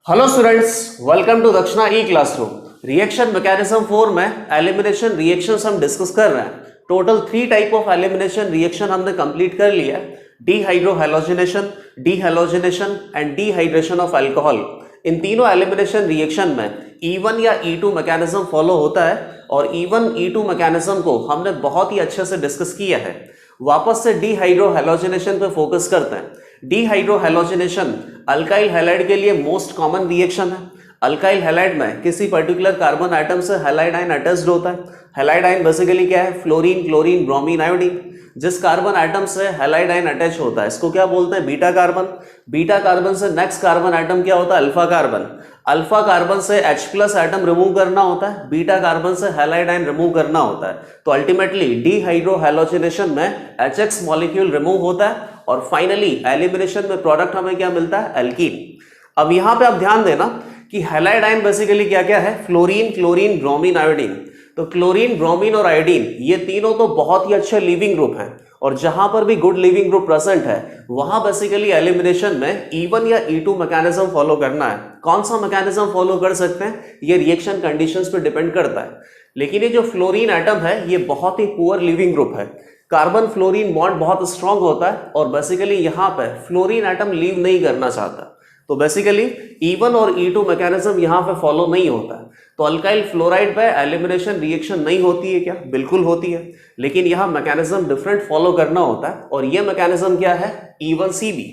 Hello students, welcome to दक्षिणा ई classroom. Reaction mechanism 4 में elimination reactions हम डिस्कस कर रहे हैं। Total 3 type of elimination reaction हमने कंप्लीट कर लिया है। डीहाइड्रोहैलोजिनेशन, डीहैलोजिनेशन एंड डीहाइड्रेशन ऑफ अल्कोहल। इन तीनों एलिमिनेशन रिएक्शन में E1 या E2 मैकेनिज्म फॉलो होता है और E1 E2 मैकेनिज्म को हमने बहुत ही अच्छे से डिस्कस किया है। वापस से डीहाइड्रोहैलोजिनेशन पे फोकस करते हैं। डीहाइड्रोहैलोजिनेशन अल्काइल हैलाइड के लिए मोस्ट कॉमन रिएक्शन है। अल्काइल हैलाइड में किसी पर्टिकुलर कार्बन आइटम से हैलाइड आयन अटैच्ड होता है। हैलाइड आयन बेसिकली क्या है? Fluorine, chlorine, bromine, iodine. जिस कार्बन आइटम से हैलाइड आयन अटैच होता है इसको क्या बोलते हैं? Beta carbon. बीटा कार्बन से नेक्स्ट कार्बन आइटम क्या होता है? Alpha carbon. अल्फा कार्बन से H+ एटम रिमूव करना होता है, बीटा कार्बन से हैलाइड आयन रिमूव करना होता है। तो अल्टीमेटली डीहाइड्रोहैलोजिनेशन में HX मॉलिक्यूल रिमूव होता है और फाइनली एलिमिनेशन में प्रोडक्ट हमें क्या मिलता है? एल्कीन। अब यहां पे आप ध्यान देना कि हैलाइड आयन बेसिकली क्या क्या है? Fluorine, chlorine, bromine, iodine. तो क्लोरीन, ब्रोमीन और आयोडीन ये तीनों तो बहुत ही अच्छे लिविंग ग्रुप हैं और जहां पर भी गुड लिविंग ग्रुप प्रेजेंट है वहां बेसिकली एलिमिनेशन में E1 या E2 मैकेनिज्म फॉलो करना है। कौन सा मैकेनिज्म फॉलो कर सकते हैं ये रिएक्शन कंडीशंस पे डिपेंड करता है। लेकिन ये जो फ्लोरीन एटम है ये बहुत ही पुअर लिविंग ग्रुप है। कार्बन फ्लोरीन बॉन्ड बहुत स्ट्रांग होता है और बेसिकली यहां पे फ्लोरीन एटम लीव नहीं करना चाहता। तो बेसिकली E1 और E2 मैकेनिज्म यहां पे फॉलो नहीं होता है। तो अल्काइल फ्लोराइड पे एलिमिनेशन रिएक्शन नहीं होती है क्या? बिल्कुल होती है, लेकिन यहां मैकेनिज्म डिफरेंट फॉलो करना होता है और ये मैकेनिज्म क्या है? E1CB।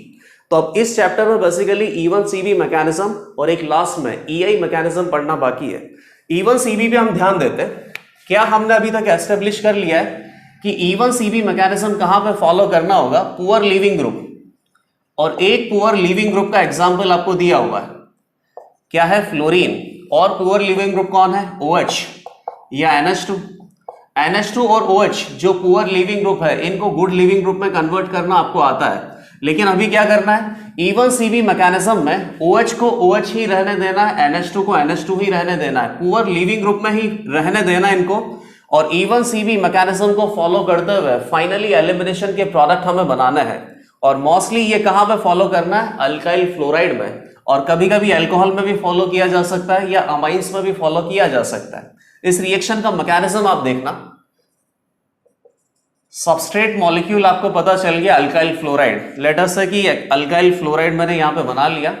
तो अब इस चैप्टर में बेसिकली E1CB मैकेनिज्म और एक लास्ट में EI मैकेनिज्म पढ़ना बाकी है। E1CB पे हम ध्यान देते हैं। क्या हमने अभी तक एस्टेब्लिश कर लिया है कि E1CB मैकेनिज्म कहां पे फॉलो करना होगा? Poor leaving group. और एक पुअर लिविंग ग्रुप का एग्जांपल आपको दिया हुआ है, क्या है? फ्लोरीन। और पुअर लिविंग ग्रुप कौन है? OH या NH2। NH2 और OH जो पुअर लिविंग ग्रुप है इनको गुड लिविंग ग्रुप में कन्वर्ट करना आपको आता है। लेकिन अभी क्या करना है? E1CB मैकेनिज्म में OH को OH ही रहने देना है, NH2 को NH2 ही रहने देना है, पुअर लिविंग ग्रुप में ही रहने देना है इनको। और E1CB मैकेनिज्म को फॉलो करते हुए फाइनली एलिमिनेशन के प्रोडक्ट हमें बनाना है। और मोस्टली ये कहां पे फॉलो करना है? अल्काइल फ्लोराइड में, और कभी कभी अल्कोहल में भी फॉलो किया जा सकता है या अमाइंस में भी फॉलो किया जा सकता है। इस रिएक्शन का मैकेनिज्म आप देखना। सबस्ट्रेट मॉलिक्यूल आपको पता चल गया अल्काइल फ्लोराइड। लेट अस से कि अल्काइल फ्लोराइड मैंने यहां पे बना लिया।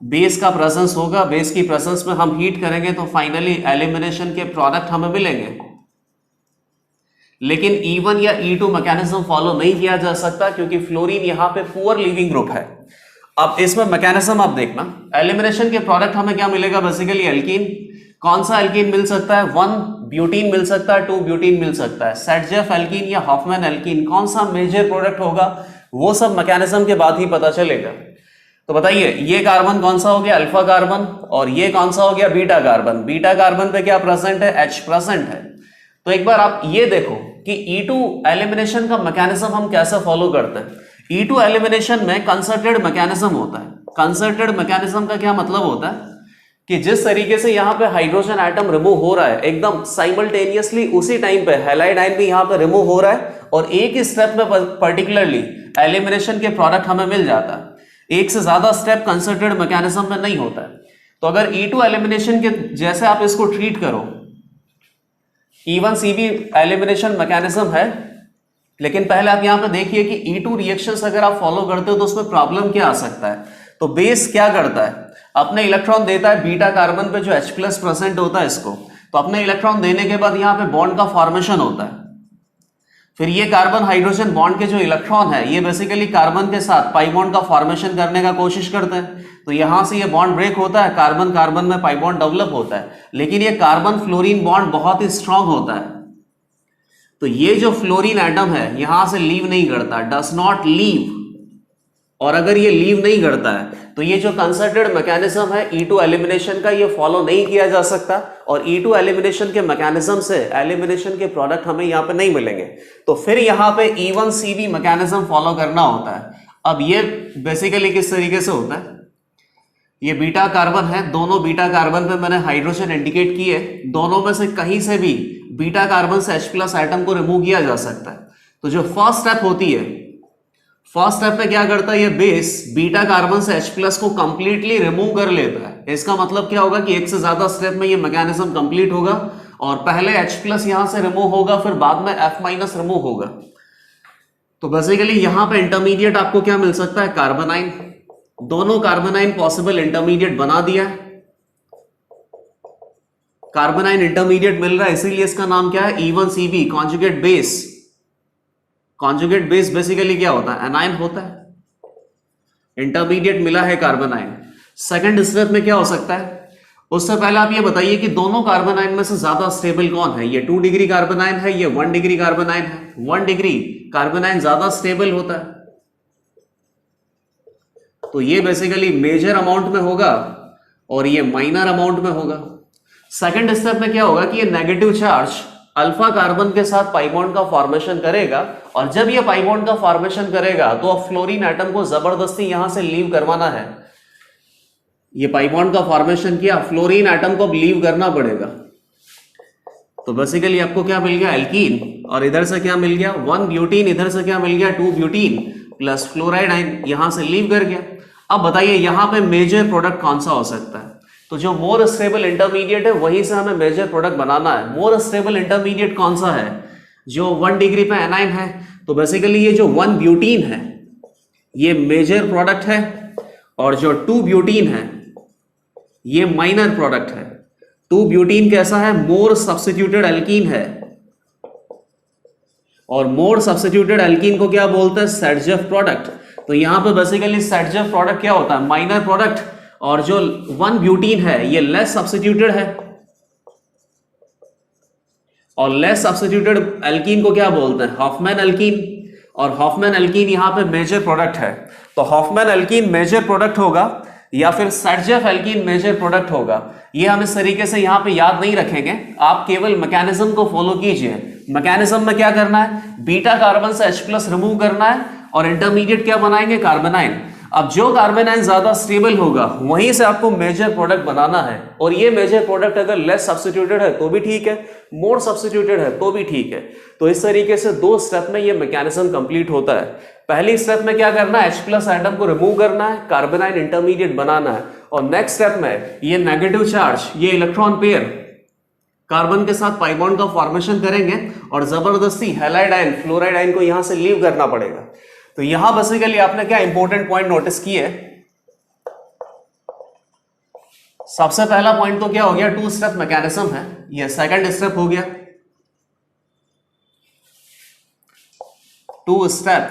बेस का प्रेजेंस होगा, बेस की प्रेजेंस में हम हीट करेंगे तो फाइनली एलिमिनेशन के प्रोडक्ट हमें मिलेंगे। लेकिन E1 या E2 मैकेनिज्म फॉलो नहीं किया जा सकता क्योंकि फ्लोरीन यहां पे पुअर लिविंग ग्रुप है। अब इसमें मैकेनिज्म आप देखना, एलिमिनेशन के प्रोडक्ट हमें क्या मिलेगा? Basically alkene. कौन सा एल्कीन मिल सकता है? 1 ब्यूटीन मिल सकता है, 2 ब्यूटीन मिल सकता है। सेटजेफ एल्कीन या हॉफमैन एल्कीन, कौन सा मेजर प्रोडक्ट होगा वो सब मैकेनिज्म के बाद ही पता चलेगा। तो बताइए, ये कार्बन कौन सा हो गया? Alpha carbon. और ये कौन सा हो गया? Beta carbon. बीटा कार्बन पे क्या प्रेजेंट है? H प्रेजेंट है। तो एक बार आप ये देखो कि E2 एलिमिनेशन का मैकेनिज्म हम कैसे फॉलो करते हैं। E2 एलिमिनेशन में कंसर्टेड मैकेनिज्म होता है। कंसर्टेड मैकेनिज्म का क्या मतलब होता है कि जिस तरीके से यहां पे हाइड्रोजन एटम रिमूव हो रहा है एकदम साइमल्टेनियसली उसी टाइम पे हैलाइड आयन भी यहां पे रिमूव हो रहा है और एक ही स्टेप में पर्टिकुलरली एलिमिनेशन के प्रोडक्ट हमें मिल जाता है। एक से ज्यादा स्टेप कंसर्टेड मैकेनिज्म में नहीं होता है। तो अगर E2 एलिमिनेशन के जैसे आप इसको ट्रीट करो, E1CB एलिमिनेशन मैकेनिज्म है, लेकिन पहले आप यहां पे देखिए कि E2 रिएक्शंस अगर आप फॉलो करते हो तो उसमें प्रॉब्लम क्या आ सकता है। तो बेस क्या करता है? अपने इलेक्ट्रॉन देता है बीटा कार्बन पे जो H+ प्रेजेंट होता है इसको। तो अपने इलेक्ट्रॉन देने के बाद यहां पे बॉन्ड का फॉर्मेशन होता है। फिर ये कार्बन हाइड्रोजन बॉन्ड के जो इलेक्ट्रॉन है ये बेसिकली कार्बन के साथ पाई बॉन्ड का फॉर्मेशन करने का कोशिश करते हैं। तो यहां से ये बॉन्ड ब्रेक होता है, कार्बन कार्बन में पाई बॉन्ड डेवलप होता है। लेकिन ये कार्बन फ्लोरीन बॉन्ड बहुत ही स्ट्रांग होता है। तो ये जो फ्लोरीन एटम है यहां से लीव नहीं करता, डस नॉट लीव। और अगर ये लीव नहीं करता है तो ये जो कंसर्टेड मैकेनिज्म है E2 एलिमिनेशन का ये फॉलो नहीं किया जा सकता और E2 एलिमिनेशन के मैकेनिज्म से एलिमिनेशन के प्रोडक्ट हमें यहां पे नहीं मिलेंगे। तो फिर यहां पे E1CB मैकेनिज्म फॉलो करना होता है। अब ये बेसिकली किस तरीके से होता है? ये बीटा कार्बन है, दोनों बीटा कार्बन पे मैंने हाइड्रोजन इंडिकेट किए। दोनों में से कहीं से भी बीटा कार्बन से H+ एटम को रिमूव किया जा सकता है। तो जो फर्स्ट स्टेप होती है, फर्स्ट स्टेप में क्या करता है, ये बेस बीटा कार्बन से H+ को कंप्लीटली रिमूव कर लेता है। इसका मतलब क्या होगा कि एक से ज्यादा स्टेप में ये मैकेनिज्म कंप्लीट होगा और पहले H+ यहां से रिमूव होगा, फिर बाद में F- रिमूव होगा। तो बेसिकली यहां पे इंटरमीडिएट आपको क्या मिल सकता है, कार्बोनाइन। दोनों कार्बोनाइन पॉसिबल इंटरमीडिएट बना दिया है। कार्बोनाइन इंटरमीडिएट मिल रहा है, इसीलिए इसका नाम क्या है, E1CB conjugate base. Conjugate base basically क्या होता है, एनाइन होता है। इंटरमीडिएट मिला है कार्बोनाइन। सेकंड स्टेप में क्या हो सकता है, उससे पहले आप ये बताइए कि दोनों कार्बोनाइन में से ज्यादा स्टेबल कौन है, ये 2 डिग्री कार्बोनाइन है, ये 1 डिग्री कार्बोनाइन है। 1 डिग्री कार्बोनाइन ज्यादा स्टेबल होता है, तो ये बेसिकली मेजर अमाउंट में होगा और ये माइनर अमाउंट में होगा। सेकंड स्टेप में क्या होगा कि ये नेगेटिव चार्ज अल्फा कार्बन के साथ पाई बॉन्ड का फॉर्मेशन करेगा, और जब ये पाई बॉन्ड का फॉर्मेशन करेगा तो अब फ्लोरीन एटम को जबरदस्ती यहां से लीव करवाना है। ये पाई बॉन्ड का फॉर्मेशन किया, फ्लोरीन एटम को अब लीव करना पड़ेगा। तो बेसिकली आपको क्या मिल गया, एल्कीन, और इधर से क्या मिल गया, 1 ब्यूटीन, इधर से क्या मिल गया, 2 ब्यूटीन प्लस फ्लोराइड आयन यहां से लीव कर गया। अब बताइए यहां पे मेजर प्रोडक्ट कौन सा हो सकता है, तो जो मोर स्टेबल इंटरमीडिएट है वहीं से हमें मेजर प्रोडक्ट बनाना है। मोर स्टेबल इंटरमीडिएट कौन सा है, जो 1 डिग्री पे एनाइन है, तो बेसिकली ये जो 1 ब्यूटीन है ये मेजर प्रोडक्ट है, और जो 2 ब्यूटीन है ये माइनर प्रोडक्ट है। 2 ब्यूटीन कैसा है, मोर सब्स्टिट्यूटेड एल्कीन है, और मोर सब्स्टिट्यूटेड एल्कीन को क्या बोलते हैं, सेडजेफ प्रोडक्ट। तो यहां पे बेसिकली सेडजेफ प्रोडक्ट क्या होता है, माइनर प्रोडक्ट, और जो 1 ब्यूटीन है ये लेस सब्स्टिट्यूटेड है, और लेस सब्स्टिट्यूटेड एल्कीन को क्या बोलते हैं, हॉफमैन एल्कीन, और हॉफमैन एल्कीन यहां पे मेजर प्रोडक्ट है। तो हॉफमैन एल्कीन मेजर प्रोडक्ट होगा या फिर सेडजेफ एल्कीन मेजर प्रोडक्ट होगा, ये हम इस तरीके से यहां पे याद नहीं रखेंगे, आप केवल मैकेनिज्म को फॉलो कीजिए। मैकेनिज्म में क्या करना है, बीटा कार्बन से H+ रिमूव करना है और इंटरमीडिएट क्या बनाएंगे, कार्बोनाइन। अब जो कार्बोनाइन ज्यादा स्टेबल होगा वहीं से आपको मेजर प्रोडक्ट बनाना है, और ये मेजर प्रोडक्ट अगर लेस सब्स्टिट्यूटेड है तो भी ठीक है, मोर सब्स्टिट्यूटेड है तो भी ठीक है। तो इस तरीके से 2 स्टेप में ये मैकेनिज्म कंप्लीट होता है। पहली स्टेप में क्या करना है, H+ एटम को रिमूव करना है, कार्बोनाइन इंटरमीडिएट बनाना है, और नेक्स्ट स्टेप में ये नेगेटिव चार्ज, ये इलेक्ट्रॉन पेयर कार्बन के साथ पाई बॉन्ड का फॉर्मेशन करेंगे और जबरदस्ती हैलाइड आयन, फ्लोराइड आयन को यहां से लीव करना पड़ेगा। तो यहां बेसिकली आपने क्या इंपॉर्टेंट पॉइंट नोटिस किए, सबसे पहला पॉइंट तो क्या हो गया, 2 स्टेप मैकेनिज्म है, ये सेकंड स्टेप हो गया 2 स्टेप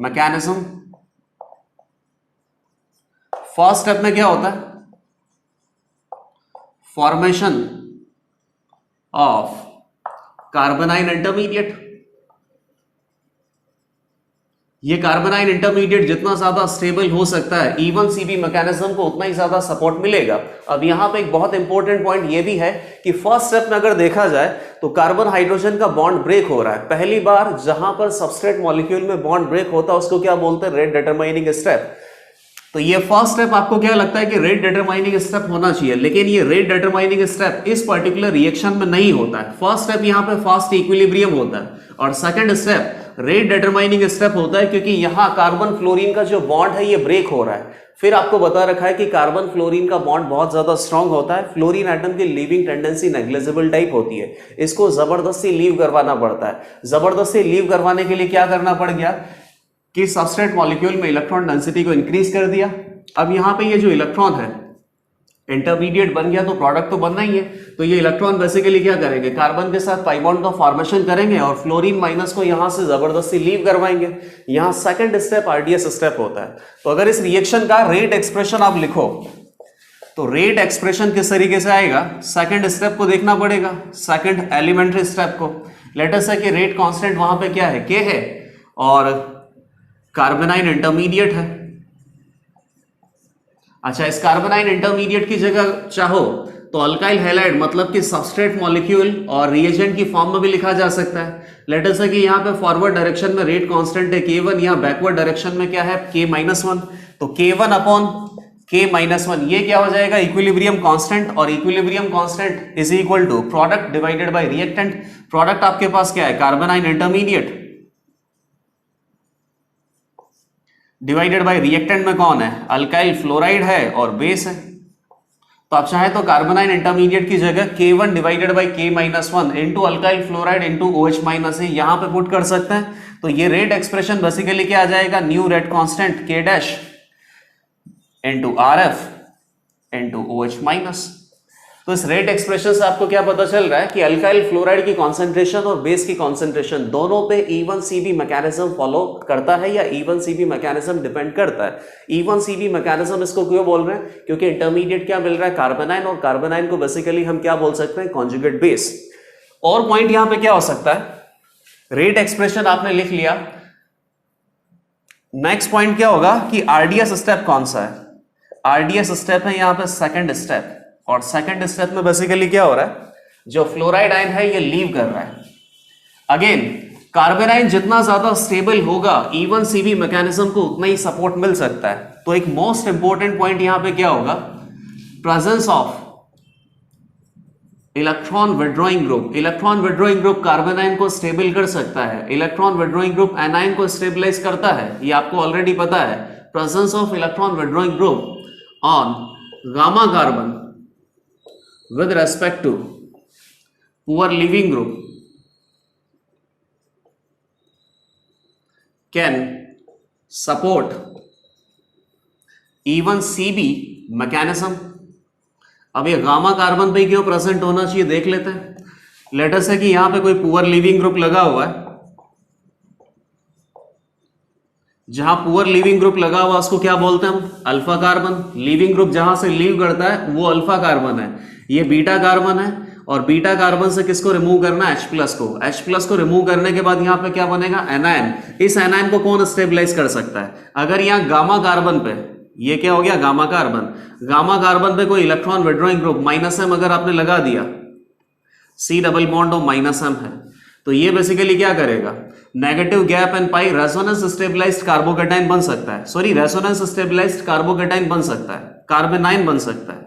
मैकेनिज्म। फर्स्ट स्टेप में क्या होता है, फॉर्मेशन ऑफ कार्बोनाइन इंटरमीडिएट। ये कार्बोनाइन इंटरमीडिएट जितना ज्यादा स्टेबल हो सकता है E1CB मैकेनिज्म को उतना ही ज्यादा सपोर्ट मिलेगा। अब यहां पे एक बहुत इंपॉर्टेंट पॉइंट ये भी है कि फर्स्ट स्टेप में अगर देखा जाए तो कार्बन हाइड्रोजन का बॉन्ड ब्रेक हो रहा है। पहली बार जहां पर सबस्ट्रेट मॉलिक्यूल में बॉन्ड ब्रेक होता है उसको क्या बोलते हैं, रेट डिटरमाइनिंग स्टेप। तो ये फर्स्ट स्टेप आपको क्या लगता है कि रेट डिटरमाइनिंग स्टेप होना चाहिए, लेकिन ये रेट डिटरमाइनिंग स्टेप इस पर्टिकुलर रिएक्शन में नहीं होता है। फर्स्ट स्टेप यहां पे फास्ट इक्विलिब्रियम होता है, और second step rate determining step होता है, क्योंकि यहां कार्बन फ्लोरीन का जो बॉन्ड है ये ब्रेक हो रहा है। फिर आपको बता रखा है कि कार्बन फ्लोरीन का बॉन्ड बहुत ज्यादा स्ट्रांग होता है, फ्लोरीन एटम की लीविंग टेंडेंसी नेग्लिजिबल टाइप होती है, इसको जबरदस्ती लीव करवाना पड़ता है। जबरदस्ती लीव करवाने के लिए क्या करना पड़ गया कि सबस्ट्रेट मॉलिक्यूल में इलेक्ट्रॉन डेंसिटी को इंक्रीज कर दिया। अब यहां पे ये जो इलेक्ट्रॉन है इंटरमीडिएट बन गया तो प्रोडक्ट तो बनना ही है, तो ये इलेक्ट्रॉन बेसिकली क्या करेंगे, कार्बन के साथ पाई बॉन्ड का फॉर्मेशन करेंगे और फ्लोरीन माइनस को यहां से जबरदस्ती लीव करवाएंगे। यहां सेकंड स्टेप RDS स्टेप होता है। तो अगर इस रिएक्शन का रेट एक्सप्रेशन आप लिखो तो रेट एक्सप्रेशन किस तरीके से आएगा, सेकंड स्टेप को देखना पड़ेगा, सेकंड एलिमेंट्री स्टेप को। लेट अस से कि रेट कांस्टेंट वहां पे क्या है, K है, और कार्बोनाइन इंटरमीडिएट है। अच्छा, इस कार्बोनाइन इंटरमीडिएट की जगह चाहो तो अल्काइल हैलाइड मतलब कि सबस्ट्रेट मॉलिक्यूल और रिएजेंट की फॉर्म में भी लिखा जा सकता है। लेट अस से कि यहाँ पे फॉरवर्ड डायरेक्शन में रेट कांस्टेंट है K1, यहाँ बैकवर्ड डायरेक्शन में क्या है K-1, तो K1 अपॉन K-1 ये क्या हो जाएगा, इक्विलिब्रियम कांस्टेंट, और equilibrium constant is equal to product divided by reactant. Product आपके पास क्या है, carbanion intermediate divided by reactant में कौन है, अल्काइल फ्लोराइड है और बेस है। तो आप चाहे तो कार्बोनाइन इंटरमीडिएट की जगह K1 divided by K-1 into alkyl fluoride into OH minus यहां पे पुट कर सकते हैं। तो ये रेट एक्सप्रेशन बेसिकली क्या आ जाएगा, new rate constant K dash into RF into OH minus. तो इस रेट एक्सप्रेशन से आपको क्या पता चल रहा है कि अल्काइल फ्लोराइड की कॉन्सेंट्रेशन और बेस की कॉन्सेंट्रेशन दोनों पे E1CB मैकेनिज्म फॉलो करता है या E1CB मैकेनिज्म डिपेंड करता है। E1CB मैकेनिज्म इसको क्यों बोल रहे हैं, क्योंकि इंटरमीडिएट क्या मिल रहा है, कार्बोनाइन, और कार्बोनाइन को बेसिकली हम क्या बोल सकते हैं, कॉन्जुगेट बेस। और पॉइंट यहां पे क्या हो सकता है, रेट एक्सप्रेशन आपने लिख लिया, नेक्स्ट पॉइंट क्या होगा कि आरडीएस स्टेप कौन सा है, आरडीएस स्टेप है यहां पे सेकंड स्टेप, और सेकंड स्टेप में बेसिकली क्या हो रहा है, जो फ्लोराइड आयन है ये लीव कर रहा है। अगेन कार्बोनाइन जितना ज्यादा स्टेबल होगा E1CB मैकेनिज्म को उतना ही सपोर्ट मिल सकता है। तो एक मोस्ट इंपॉर्टेंट पॉइंट यहां पे क्या होगा, presence of electron withdrawing group. Electron withdrawing group carbanion को स्टेबल कर सकता है, इलेक्ट्रॉन विड्रॉइंग ग्रुप एनाइन को स्टेबलाइज करता है, ये आपको ऑलरेडी पता है। Presence of electron withdrawing group on gamma carbon with respect to poor leaving group can support E1CB mechanism। अब ये गामा कार्बन पे क्यों प्रेजेंट होना चाहिए देख लेते हैं। लेट अस से कि यहां पे कोई पुअर लीविंग ग्रुप लगा हुआ है, जहां पुअर लीविंग ग्रुप लगा हुआ उसको क्या बोलते हैं हम, अल्फा कार्बन। लीविंग ग्रुप जहां से लीव करता है वो अल्फा कार्बन है, ये बीटा कार्बन है, और बीटा कार्बन से किसको रिमूव करना है, H+ को। H+ को रिमूव करने के बाद यहां पे क्या बनेगा, एनायन। इस एनायन को कौन स्टेबलाइज कर सकता है, अगर यहां गामा कार्बन पे, ये क्या हो गया गामा कार्बन, गामा कार्बन पे कोई इलेक्ट्रॉन विड्रॉइंग ग्रुप -M अगर आपने लगा दिया, C डबल बॉन्ड और -M है, तो ये बेसिकली क्या करेगा, negative gap and pi resonance stabilized carbocation बन सकता है, सॉरी रेजोनेंस स्टेबलाइज्ड कार्बोकेटाइन बन सकता है, कार्बोनाइन बन सकता है,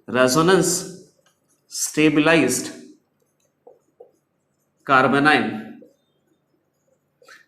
रेजोनेंस स्टेबलाइज्ड कार्बोनाइन।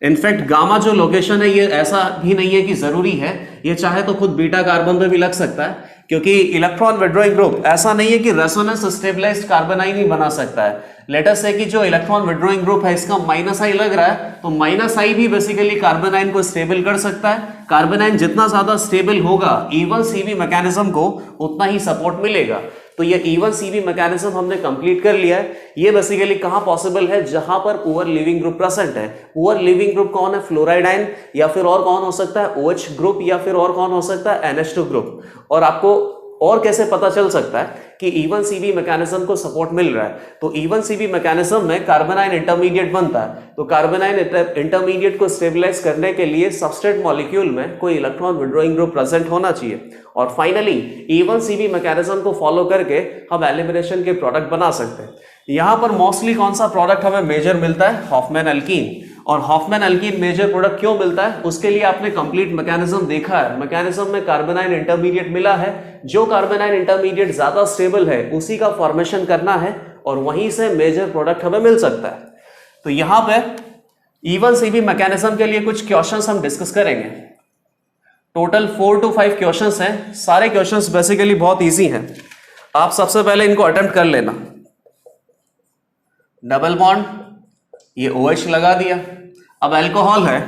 इनफैक्ट गामा जो लोकेशन है ये ऐसा भी नहीं है कि जरूरी है, ये चाहे तो खुद बीटा कार्बन पे भी लग सकता है, क्योंकि इलेक्ट्रॉन विड्रॉइंग ग्रुप ऐसा नहीं है कि रेजोनेंस स्टेबलाइज्ड कार्बोनाइन ही बना सकता है। लेट अस से कि जो इलेक्ट्रॉन विड्रॉइंग ग्रुप है इसका -I लग रहा है, तो -I भी बेसिकली कार्बोनाइन को स्टेबल कर सकता है। कार्बोनाइन जितना ज्यादा स्टेबल होगा E1CB मैकेनिज्म को उतना ही सपोर्ट मिलेगा। तो ये E1CB मैकेनिज्म हमने कंप्लीट कर लिया है। ये बेसिकली कहां पॉसिबल है, जहां पर पुअर लिविंग ग्रुप प्रेजेंट है। पुअर लिविंग ग्रुप कौन है, फ्लोराइड आयन, या फिर और कौन हो सकता है, OH ग्रुप, या फिर और कौन हो सकता है, NH2 ग्रुप। और आपको और कैसे पता चल सकता है कि E1CB मैकेनिज्म को सपोर्ट मिल रहा है, तो E1CB मैकेनिज्म में कार्बोनाइन इंटरमीडिएट बनता है, तो कार्बोनाइन इंटरमीडिएट को स्टेबलाइज करने के लिए सबस्ट्रेट मॉलिक्यूल में कोई इलेक्ट्रॉन विड्रॉइंग ग्रुप प्रेजेंट होना चाहिए। और फाइनली E1CB मैकेनिज्म को फॉलो करके हम एलिमिनेशन के प्रोडक्ट बना सकते हैं। यहां पर मोस्टली कौन सा प्रोडक्ट हमें मेजर मिलता है, हॉफमैन एल्कीन। और हॉफमैन एल्कीन मेजर प्रोडक्ट क्यों मिलता है, उसके लिए आपने कंप्लीट मैकेनिज्म देखा है। मैकेनिज्म में कार्बोनाइन इंटरमीडिएट मिला है, जो कार्बोनाइन इंटरमीडिएट ज्यादा स्टेबल है उसी का फॉर्मेशन करना है, और वहीं से मेजर प्रोडक्ट हमें मिल सकता है। तो यहां पे E1CB मैकेनिज्म के लिए कुछ क्वेश्चंस हम डिस्कस करेंगे। टोटल 4 to 5 क्वेश्चंस हैं। सारे क्वेश्चंस बेसिकली बहुत इजी हैं, आप सबसे पहले इनको अटेम्प्ट कर लेना। डबल बॉन्ड, ये OH लगा दिया। अब अल्कोहल है,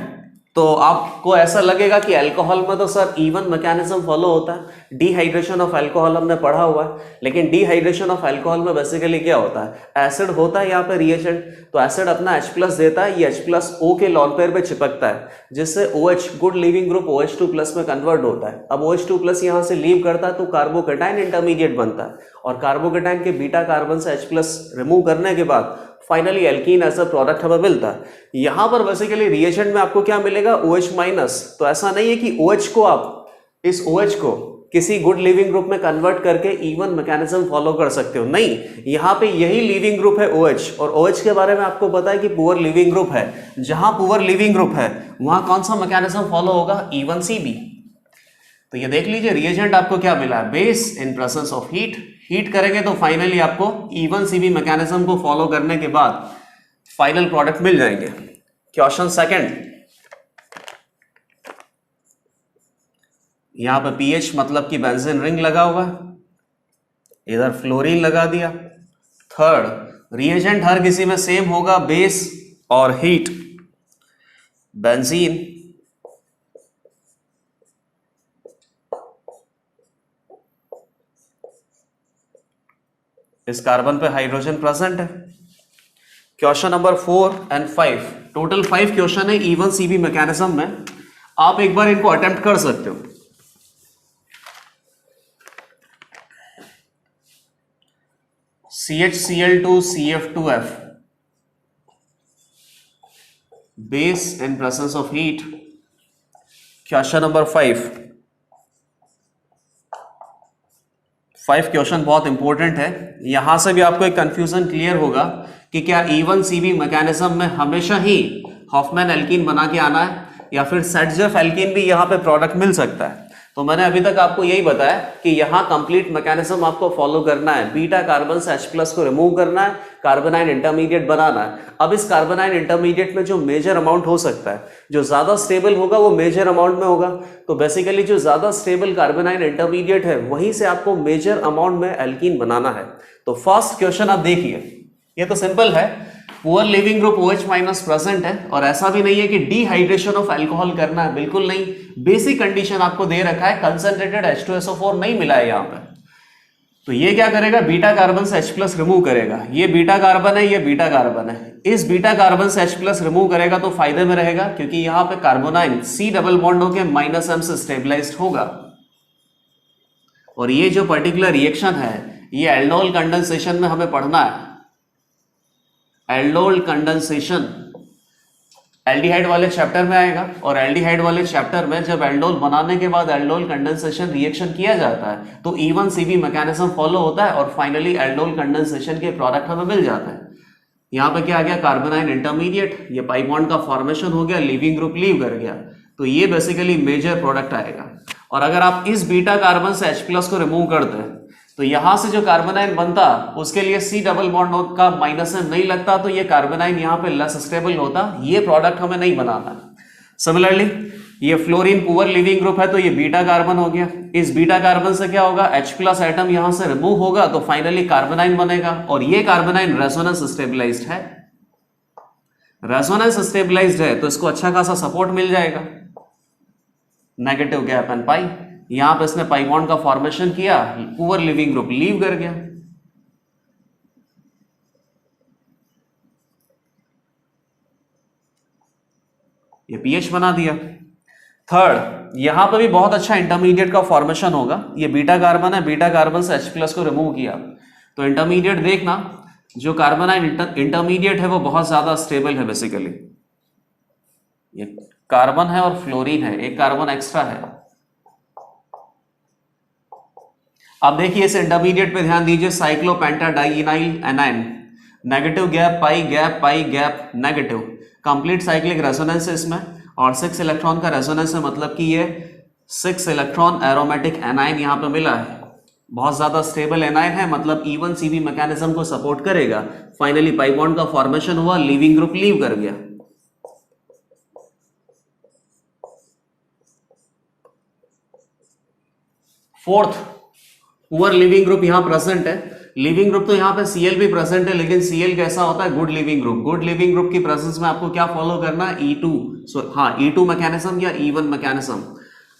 तो आपको ऐसा लगेगा कि अल्कोहल में तो सर E1 मैकेनिज्म फॉलो होता है, डिहाइड्रेशन ऑफ अल्कोहल हमने पढ़ा हुआ है। लेकिन डिहाइड्रेशन ऑफ अल्कोहल में बेसिकली क्या होता है, एसिड होता है यहाँ पे रिएजेंट, तो एसिड अपना H+ देता है, ये H+O के लॉन पेयर पे चिपकता है, जिससे OH good leaving group OH2+ में कन्वर्ट होता है। अब OH2+ यहाँ से लीव करता है तो कार्बोकेटाइन इंटरमीडिएट बनता है, और कार्बोकेटाइन के बीटा कार्बन से H+ रिमूव करने के बाद finally alkene as a product हमें मिलता है। यहां पर बेसिकली रिएजेंट में आपको क्या मिलेगा, OH-। तो ऐसा नहीं है कि OH को आप इस OH को किसी गुड लिविंग ग्रुप में कन्वर्ट करके E1 मैकेनिज्म फॉलो कर सकते हो, नहीं, यहां पे यही लिविंग ग्रुप है OH, और OH के बारे में आपको पता है कि पुअर लिविंग ग्रुप है। जहां पुअर लिविंग ग्रुप है वहां कौन सा मैकेनिज्म फॉलो होगा, E1CB। तो ये देख लीजिए रिएजेंट आपको क्या मिला है, base in presence of heat. Heat करेंगे तो फाइनली आपको E1CB मैकेनिज्म को फॉलो करने के बाद फाइनल प्रोडक्ट मिल जाएंगे। क्वेश्चन सेकंड, यहां पे पीएच मतलब कि बेंजीन रिंग लगा हुआ है, इधर फ्लोरीन लगा दिया। थर्ड, रिएजेंट हर किसी में सेम होगा, बेस और हीट। बेंजीन इस कार्बन पे हाइड्रोजन प्रेजेंट है। Question number 4 and 5, total 5 question है E1 CB मैकेनिज्म में। आप एक बार इनको अटेम्प्ट कर सकते हो। CHCl2 CF2F base in presence of heat। Question number 5 question बहुत इंपॉर्टेंट है। यहां से भी आपको एक कंफ्यूजन क्लियर होगा कि क्या E1 CB मैकेनिज्म में हमेशा ही हॉफमैन एल्कीन बना के आना है या फिर सेटजेफ एल्कीन भी यहां पे प्रोडक्ट मिल सकता है। तो मैंने अभी तक आपको यही बताया कि यहाँ कंप्लीट मैकेनिज्म आपको फॉलो करना है। बीटा कार्बन से H+ को रिमूव करना है, कार्बोनाइन इंटरमीडिएट बनाना है। अब इस कार्बोनाइन इंटरमीडिएट में जो मेजर अमाउंट हो सकता है, जो ज्यादा स्टेबल होगा वो मेजर अमाउंट में होगा। तो बेसिकली जो ज्यादा स्टेबल कार्बोनाइन इंटरमीडिएट है वहीं से आपको मेजर अमाउंट में एल्कीन बनाना है। तो फर्स्ट क्वेश्चन आप देखिए, ये तो सिंपल है। Poor leaving group OH- present है और ऐसा भी नहीं है कि डिहाइड्रेशन ऑफ अल्कोहल करना है, बिल्कुल नहीं। बेसिक कंडीशन आपको दे रखा है, कंसंट्रेटेड H2SO4 नहीं मिला है यहां पे। तो ये क्या करेगा, बीटा कार्बन से H+ रिमूव करेगा। ये बीटा कार्बन है, ये बीटा कार्बन है। इस बीटा कार्बन से H+ रिमूव करेगा तो फायदे में रहेगा, क्योंकि यहां पे कार्बोनाइन C डबल बॉन्ड होकर -M से स्टेबलाइज्ड होगा। और ये जो पर्टिकुलर रिएक्शन है ये एल्डोल कंडेंसेशन में हमें पढ़ना है। एल्डोल कंडेंसेशन एल्डिहाइड वाले चैप्टर में आएगा, और एल्डिहाइड वाले चैप्टर में जब एल्डोल बनाने के बाद एल्डोल कंडेंसेशन रिएक्शन किया जाता है तो E1 CB मैकेनिज्म फॉलो होता है और फाइनली एल्डोल कंडेंसेशन के प्रोडक्ट हमें मिल जाता है। यहां पे क्या आ गया, कार्बोनाइन इंटरमीडिएट, ये पाई बॉन्ड का फॉर्मेशन हो गया, लिविंग ग्रुप लीव कर गया। तो ये बेसिकली मेजर प्रोडक्ट आएगा। और अगर आप इस बीटा कार्बन से H+ को रिमूव करते हैं तो यहां से जो कार्बोनाइन बनता उसके लिए C डबल बॉन्ड का -M नहीं लगता, तो ये कार्बोनाइन यहां पे लेस स्टेबल होता। ये प्रोडक्ट हमें नहीं बनाना। सिमिलरली ये फ्लोरीन पुअर लिविंग ग्रुप है तो ये बीटा कार्बन हो गया। इस बीटा कार्बन से क्या होगा, H+ एटम यहां से रिमूव होगा तो फाइनली कार्बोनाइन बनेगा। और ये कार्बोनाइन रेजोनेंस स्टेबलाइज्ड है। रेजोनेंस स्टेबलाइज्ड है तो इसको अच्छा खासा सपोर्ट मिल जाएगा। नेगेटिव गैप एंड पाई, यहां पर इसने पाई बॉन्ड का फॉर्मेशन किया, पुअर लिविंग ग्रुप लीव कर गया। ये पीएच बना दिया। थर्ड, यहां पर भी बहुत अच्छा इंटरमीडिएट का फॉर्मेशन होगा। ये बीटा कार्बन है, बीटा कार्बन से H+ को रिमूव किया तो इंटरमीडिएट देखना, जो कार्बोनाइन इंटरमीडिएट है वो बहुत ज्यादा स्टेबल है। बेसिकली ये कार्बन है और फ्लोरीन है, एक कार्बन एक्स्ट्रा है। अब देखिए इस इंटरमीडिएट पे ध्यान दीजिए, cyclopentadienyl anion, negative gap pi gap negative, complete cyclic resonance है इसमें, और 6 इलेक्ट्रॉन का रेजोनेंस है, मतलब कि ये 6 इलेक्ट्रॉन एरोमेटिक एनाइन यहां पे मिला है। बहुत ज्यादा स्टेबल एनाइन है, मतलब E1 CB मैकेनिज्म को सपोर्ट करेगा। फाइनली पाई बॉन्ड का फॉर्मेशन हुआ, लिविंग ग्रुप लीव कर गया। फोर्थ, पुअर लिविंग ग्रुप यहां प्रेजेंट है। लिविंग ग्रुप तो यहां पे Cl भी प्रेजेंट है, लेकिन Cl कैसा होता है, good leaving group. Good leaving group की प्रेजेंस में आपको क्या फॉलो करना है, E2 मैकेनिज्म या E1 मैकेनिज्म।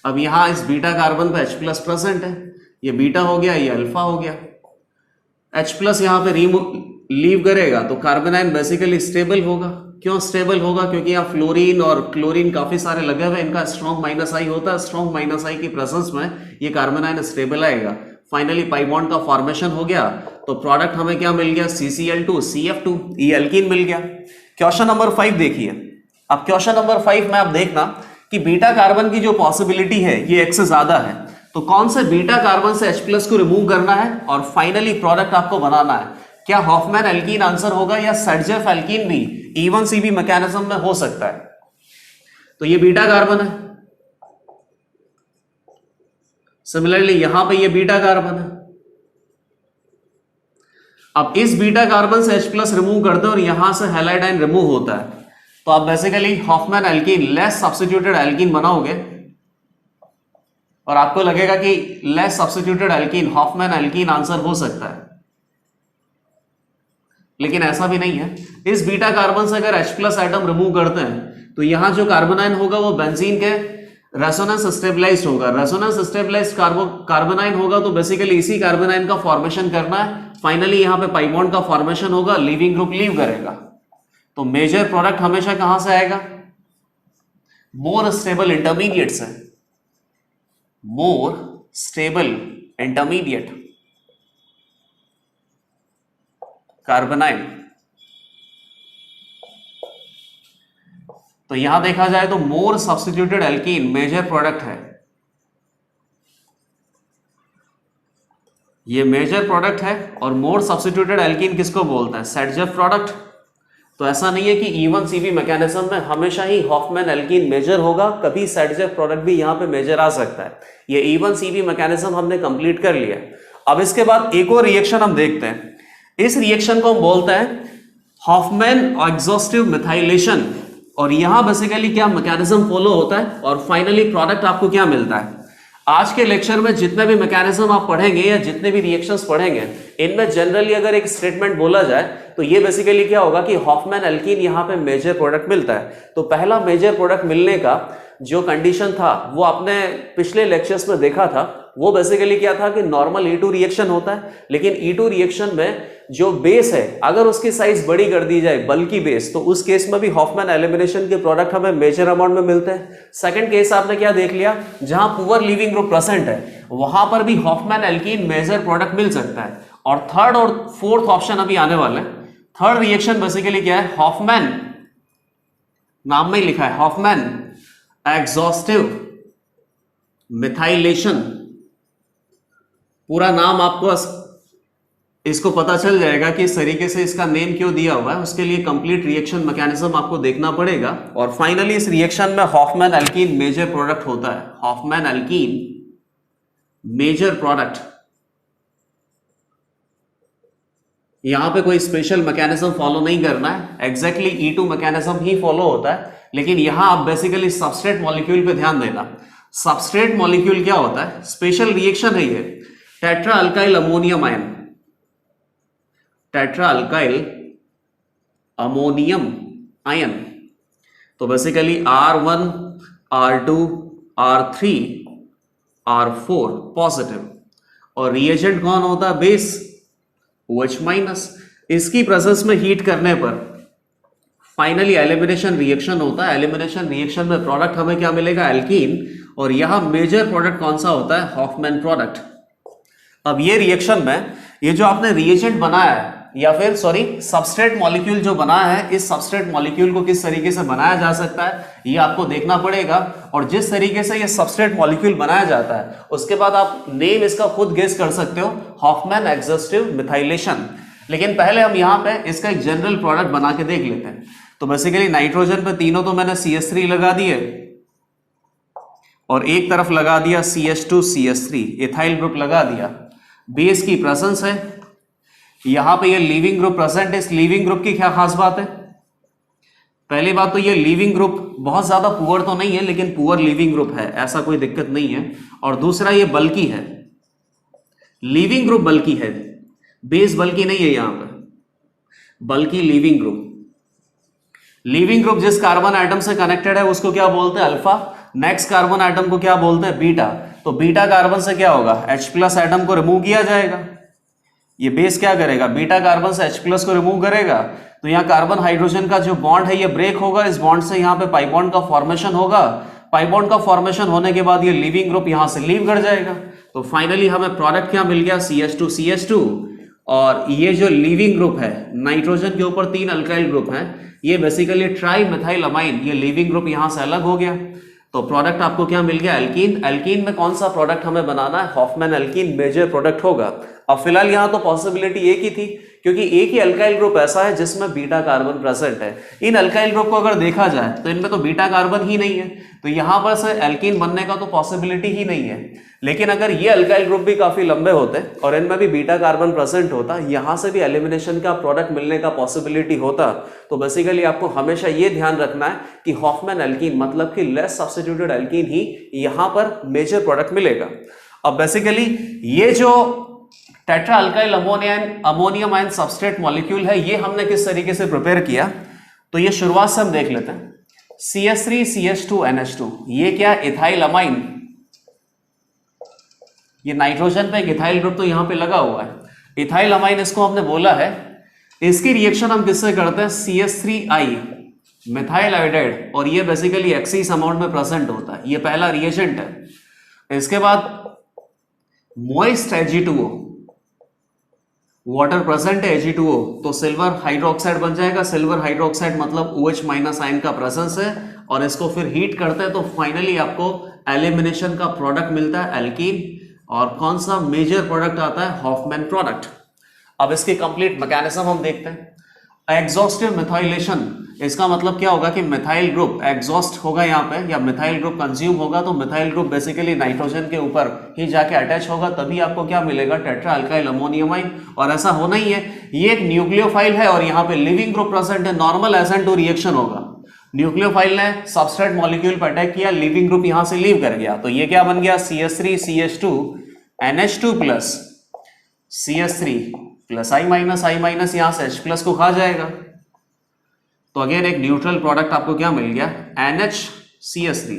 अब यहां इस बीटा कार्बन पे H+ प्रेजेंट है, ये बीटा हो गया, ये अल्फा हो गया। H+ यहां पे लीव करेगा तो कार्बोनाइन बेसिकली स्टेबल होगा। क्यों स्टेबल होगा, क्योंकि यहाँ फ्लोरीन और क्लोरीन काफी सारे लगे हुए, इनका स्ट्रॉन्ग -I होता है। स्ट्रॉन्ग -I की प्रेजेंस में ये कार्बोनाइन स्टेबल आएगा। फाइनली पाई बॉन्ड का फॉर्मेशन हो गया तो प्रोडक्ट हमें क्या मिल गया, CCl2 CF2, ये एल्कीन मिल गया। क्वेश्चन नंबर 5 देखिए। अब क्वेश्चन नंबर 5 में आप देखना कि बीटा कार्बन की जो पॉसिबिलिटी है ये एक से ज्यादा है, तो कौन से बीटा कार्बन से H+ को रिमूव करना है और फाइनली प्रोडक्ट आपको बनाना है। क्या हॉफमैन एल्कीन आंसर होगा या सेटजेफ एल्कीन भी E1 CB मैकेनिज्म में हो सकता है। तो ये बीटा कार्बन है, सिमिलरली यहां पे ये बीटा कार्बन है। अब इस बीटा कार्बन से H+ रिमूव करते हैं और यहां से हैलाइडाइन रिमूव होता है, तो आप basically Hofmann alkene less substituted alkene बनाओगे। और आपको लगेगा कि less substituted alkene, Hofmann alkene answer हो सकता है, लेकिन ऐसा भी नहीं है। इस बीटा कार्बन से अगर H प्लस एटम रिमूव करते हैं तो यहां जो कार्बोनाइन होगा वो बेंजीन के रेजोनेंस स्टेबलाइज्ड होगा। रेजोनेंस स्टेबलाइज्ड कार्बोनाइन होगा तो बेसिकली इसी कार्बोनाइन का फॉर्मेशन करना है। फाइनली यहां पे पाई बॉन्ड का फॉर्मेशन होगा, लीविंग ग्रुप लीव करेगा। तो मेजर प्रोडक्ट हमेशा कहां से आएगा? मोर स्टेबल इंटरमीडिएट से, मोर स्टेबल इंटरमीडिएट कार्बोनाइन। तो यहां देखा जाए तो more substituted alkene major product है, ये मेजर प्रोडक्ट है। और मोर सब्स्टिट्यूटेड एल्कीन किसको बोलते हैं? सेडजेफ प्रोडक्ट। तो ऐसा नहीं है कि E1 CV मैकेनिज्म में हमेशा ही हॉफमैन एल्कीन मेजर होगा, कभी सेडजेफ प्रोडक्ट भी यहां पे मेजर आ सकता है। ये E1 CV मैकेनिज्म हमने कंप्लीट कर लिया। अब इसके बाद एक और रिएक्शन हम देखते हैं। इस रिएक्शन को हम बोलते हैं हॉफमैन एग्जॉस्टिव मिथाइलेशन। और यहां बेसिकली क्या मैकेनिज्म फॉलो होता है और फाइनली प्रोडक्ट आपको क्या मिलता है? आज के लेक्चर में जितने भी मैकेनिज्म आप पढ़ेंगे या जितने भी रिएक्शंस पढ़ेंगे, इनमें जनरली अगर एक स्टेटमेंट बोला जाए तो ये बेसिकली क्या होगा कि हॉफमैन एल्कीन यहां पे मेजर प्रोडक्ट मिलता है। तो पहला मेजर प्रोडक्ट मिलने का जो कंडीशन था वो आपने पिछले लेक्चर्स में देखा था, वो बेसिकली क्या था कि नॉर्मल E2 रिएक्शन होता है, लेकिन E2 रिएक्शन में जो बेस है अगर उसकी साइज बड़ी कर दी जाए, बल्कि बेस, तो उस केस में भी हॉफमैन एलिमिनेशन के प्रोडक्ट हमें मेजर अमाउंट में मिलते हैं। सेकंड केस आपने क्या देख लिया, जहां पुअर लीविंग ग्रुप प्रेजेंट है वहां पर भी हॉफमैन एल्कीन मेजर प्रोडक्ट मिल सकता है। और थर्ड और फोर्थ ऑप्शन अभी आने वाले हैं। थर्ड रिएक्शन बेसिकली क्या है? हॉफमैन, नाम में ही लिखा है हॉफमैन एग्जॉस्टिव मिथाइलेशन। पूरा नाम आपको इसको पता चल जाएगा कि इस तरीके से इसका नेम क्यों दिया हुआ है। उसके लिए कंप्लीट रिएक्शन मैकेनिज्म आपको देखना पड़ेगा। और फाइनली इस रिएक्शन में हॉफमैन एल्कीन मेजर प्रोडक्ट होता है। हॉफमैन एल्कीन मेजर प्रोडक्ट, यहां पे कोई स्पेशल मैकेनिज्म फॉलो नहीं करना है, एग्जैक्टली E2 मैकेनिज्म ही फॉलो होता है। लेकिन यहां आप बेसिकली सबस्ट्रेट मॉलिक्यूल पे ध्यान देना। सबस्ट्रेट मॉलिक्यूल क्या होता है? स्पेशल रिएक्शन है ये, tetra alkyl ammonium ion, tetra alkyl ammonium ion. तो basically R1 R2 R3 R4 positive. और रिएजेंट कौन होता है? Base OH minus. इसकी प्रेजेंस में हीट करने पर फाइनली एलिमिनेशन रिएक्शन होता है। एलिमिनेशन रिएक्शन में प्रोडक्ट हमें क्या मिलेगा? एल्कीन। और यहां मेजर प्रोडक्ट कौन सा होता है? Hofmann product. अब ये रिएक्शन में ये जो आपने रिएजेंट बनाया है, या फिर सॉरी सबस्ट्रेट मॉलिक्यूल जो बनाया है, इस सबस्ट्रेट मॉलिक्यूल को किस तरीके से बनाया जा सकता है ये आपको देखना पड़ेगा। और जिस तरीके से ये सबस्ट्रेट मॉलिक्यूल बनाया जाता है उसके बाद आप नेम इसका खुद गेस कर सकते हो, हॉफमैन एग्जॉस्टिव मिथाइलेशन। लेकिन पहले हम यहाँ पे इसका एक जनरल प्रोडक्ट बना के देख लेते हैं। तो बेसिकली नाइट्रोजन पे तीनों तो मैंने CH3 लगा दिए और एक तरफ लगा दिया CH2 CH3, इथाइल ग्रुप लगा दिया। बेस की प्रेजेंस है, यहां पे ये लीविंग ग्रुप प्रेजेंट है। इस लीविंग ग्रुप की क्या खास बात है? पहली बात तो ये लीविंग ग्रुप बहुत ज्यादा पुअर तो नहीं है, लेकिन पुअर लीविंग ग्रुप है, ऐसा कोई दिक्कत नहीं है। और दूसरा ये बल्कि है, लीविंग ग्रुप बल्कि है, बेस बल्कि नहीं है यहां पे, बल्कि लीविंग ग्रुप। लीविंग ग्रुप जिस कार्बन एटम से कनेक्टेड है उसको क्या बोलते हैं? अल्फा। नेक्स्ट कार्बन एटम को क्या बोलते हैं? बीटा। तो बीटा कार्बन से क्या होगा? H प्लस एटम को रिमूव किया जाएगा। ये बेस क्या करेगा? बीटा कार्बन से H प्लस को रिमूव करेगा। तो यहाँ कार्बन हाइड्रोजन का जो बॉन्ड है ये ब्रेक होगा। इस बॉन्ड से यहाँ पे पाई बॉन्ड का फॉर्मेशन होगा। पाई बॉन्ड का फॉर्मेशन होने के बाद ये लीविंग ग्रुप यहाँ से लीव कर जाएगा। तो फाइनली हमें प्रोडक्ट क्या मिल गया? CH2 CH2। और ये जो लीविंग ग्रुप है, नाइट्रोजन के ऊपर 3 अल्काइल ग्रुप हैं, ये बेसिकली ट्राई मिथाइल अमाइन, ये लीविंग ग्रुप यहाँ से अलग हो गया। तो प्रोडक्ट आपको क्या मिल गया? एल्कीन। एल्कीन में कौन सा प्रोडक्ट हमें बनाना है? हॉफमैन एल्कीन मेजर प्रोडक्ट होगा। अब फिलहाल यहाँ तो पॉसिबिलिटी एक ही थी क्योंकि एक ही अल्काइल ग्रुप ऐसा है जिसमें बीटा कार्बन प्रेजेंट है। इन अल्काइल ग्रुप को अगर देखा जाए तो इनमें तो बीटा कार्बन ही नहीं है, तो यहां पर से एल्कीन बनने का तो पॉसिबिलिटी ही नहीं है। लेकिन अगर ये अल्काइल ग्रुप भी काफी लंबे होते और इनमें भी बीटा कार्बन प्रेजेंट होता, यहां से भी एलिमिनेशन का प्रोडक्ट मिलने का पॉसिबिलिटी होता। तो बेसिकली आपको हमेशा ये ध्यान रखना है कि हॉफमैन एल्कीन मतलब कि लेस सब्स्टिट्यूटेड एल्कीन ही यहां पर मेजर प्रोडक्ट मिलेगा। अब बेसिकली ये जो tetra alkyl ammonium ion substrate molecule है, ये हमने किस तरीके से प्रिपेयर किया, तो ये शुरुआत से हम देख लेते हैं। CH3CH2NH2, ये क्या, इथाइल अमाइन, ये नाइट्रोजन पे एक इथाइल ग्रुप तो यहां पे लगा हुआ है, इथाइल अमाइन इसको हमने बोला है। इसकी रिएक्शन हम किससे करते हैं, CH3I मिथाइल आयोडाइड, और ये बेसिकली एक्सीस अमाउंट में प्रेजेंट होता है, ये पहला रिएजेंट है। इसके बाद मोइस्ट Ag2O, वाटर प्रेजेंट है Ag2O, तो सिल्वर हाइड्रोक्साइड बन जाएगा। सिल्वर हाइड्रोक्साइड मतलब OH माइनस आयन का प्रेजेंस है, और इसको फिर हीट करते हैं तो फाइनली आपको एलिमिनेशन का प्रोडक्ट मिलता है एल्कीन, और कौन सा मेजर प्रोडक्ट आता है, हॉफमैन प्रोडक्ट। अब इसकी कंप्लीट मैकेनिज्म हम देखते हैं। एग्जॉस्टिव मिथाइलेशन, इसका मतलब क्या होगा कि मिथाइल ग्रुप एग्जॉस्ट होगा यहाँ पे, या मिथाइल ग्रुप कंज्यूम होगा, तो मिथाइल ग्रुप बेसिकली नाइट्रोजन के ऊपर ही जाके अटैच होगा, तभी आपको क्या मिलेगा, टेट्रा अल्काइल अमोनियम आयन। और ऐसा होना ही है, ये एक न्यूक्लियोफाइल है और यहाँ पे लिविंग ग्रुप प्रेजेंट है, नॉर्मल SN2 रिएक्शन होगा। न्यूक्लियोफाइल ने सबस्ट्रेट मॉलिक्यूल पर अटैक किया, लिविंग ग्रुप यहां से लीव कर गया, तो ये क्या बन गया, CH3CH2NH2 plus CH3 plus I minus यहां से H प्लस को खा जाएगा, तो अगेन एक न्यूट्रल प्रोडक्ट आपको क्या मिल गया, NHCH3।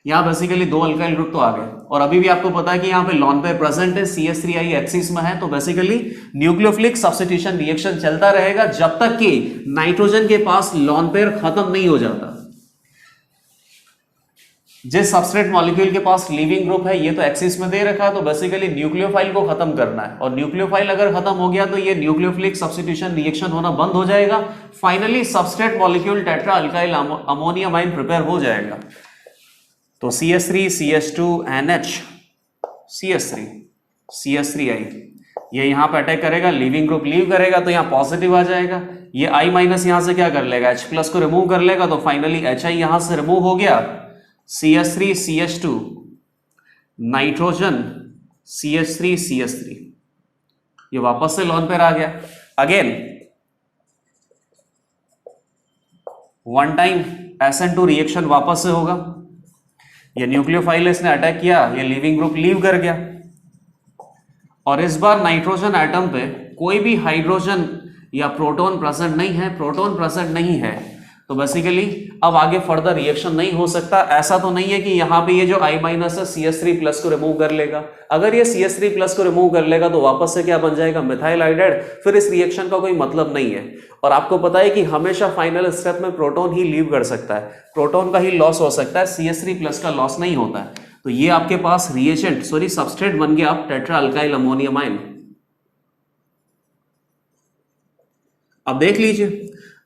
यहां बेसिकली दो अल्काइल ग्रुप तो आ गए, और अभी भी आपको पता है कि यहां पे लॉन पेयर प्रेजेंट है, CH3I एक्सिस में है, तो बेसिकली न्यूक्लियोफिलिक सब्स्टिट्यूशन रिएक्शन चलता रहेगा जब तक कि नाइट्रोजन के पास लॉन पेयर खत्म नहीं हो जाता। जिस सबस्ट्रेट मॉलिक्यूल के पास लिविंग ग्रुप है, ये तो एक्सिस में दे रखा है, तो बेसिकली न्यूक्लियोफाइल को खत्म करना है, और न्यूक्लियोफाइल अगर खत्म हो गया तो ये न्यूक्लियोफिलिक सब्स्टिट्यूशन रिएक्शन होना बंद हो जाएगा। Finally substrate molecule tetra alkyl ammonium ion prepare हो जाएगा। तो CH3CH2NH CH3I ये यहां पर अटैक करेगा, लिविंग ग्रुप लीव करेगा, तो यहां पॉजिटिव आ जाएगा। ये I माइनस यहां से क्या कर लेगा, H प्लस को रिमूव कर लेगा, तो फाइनली HI यहां से रिमूव हो गया। CH3CH2 नाइट्रोजन CH3CH3, ये वापस से लॉन पेयर आ गया। Again one time SN2 reaction वापस से होगा, ये न्यूक्लियोफाइल इसने अटैक किया, ये लिविंग ग्रुप लीव कर गया, और इस बार नाइट्रोजन एटम पे कोई भी हाइड्रोजन या प्रोटॉन प्रेजेंट नहीं है, प्रोटॉन प्रेजेंट नहीं है, तो बेसिकली अब आगे फर्दर रिएक्शन नहीं हो सकता। ऐसा तो नहीं है कि यहाँ पे ये जो I माइनस है CH3 प्लस को रिमूव कर लेगा, अगर ये CH3 प्लस को रिमूव कर लेगा तो वापस से क्या बन जाएगा, मिथाइल आयोडाइड, फिर इस रिएक्शन का कोई मतलब नहीं है। और आपको पता है कि हमेशा फाइनल स्टेप में प्रोटॉन ही लीव कर सकता है, प्रोटॉन का ही लॉस हो सकता है, CH3 प्लस का लॉस नहीं होता है। तो ये आपके पास रिएजेंट सबस्ट्रेट बन गया आप टेट्रा अल्काइल अमोनियम आयन। अब देख लीजिए,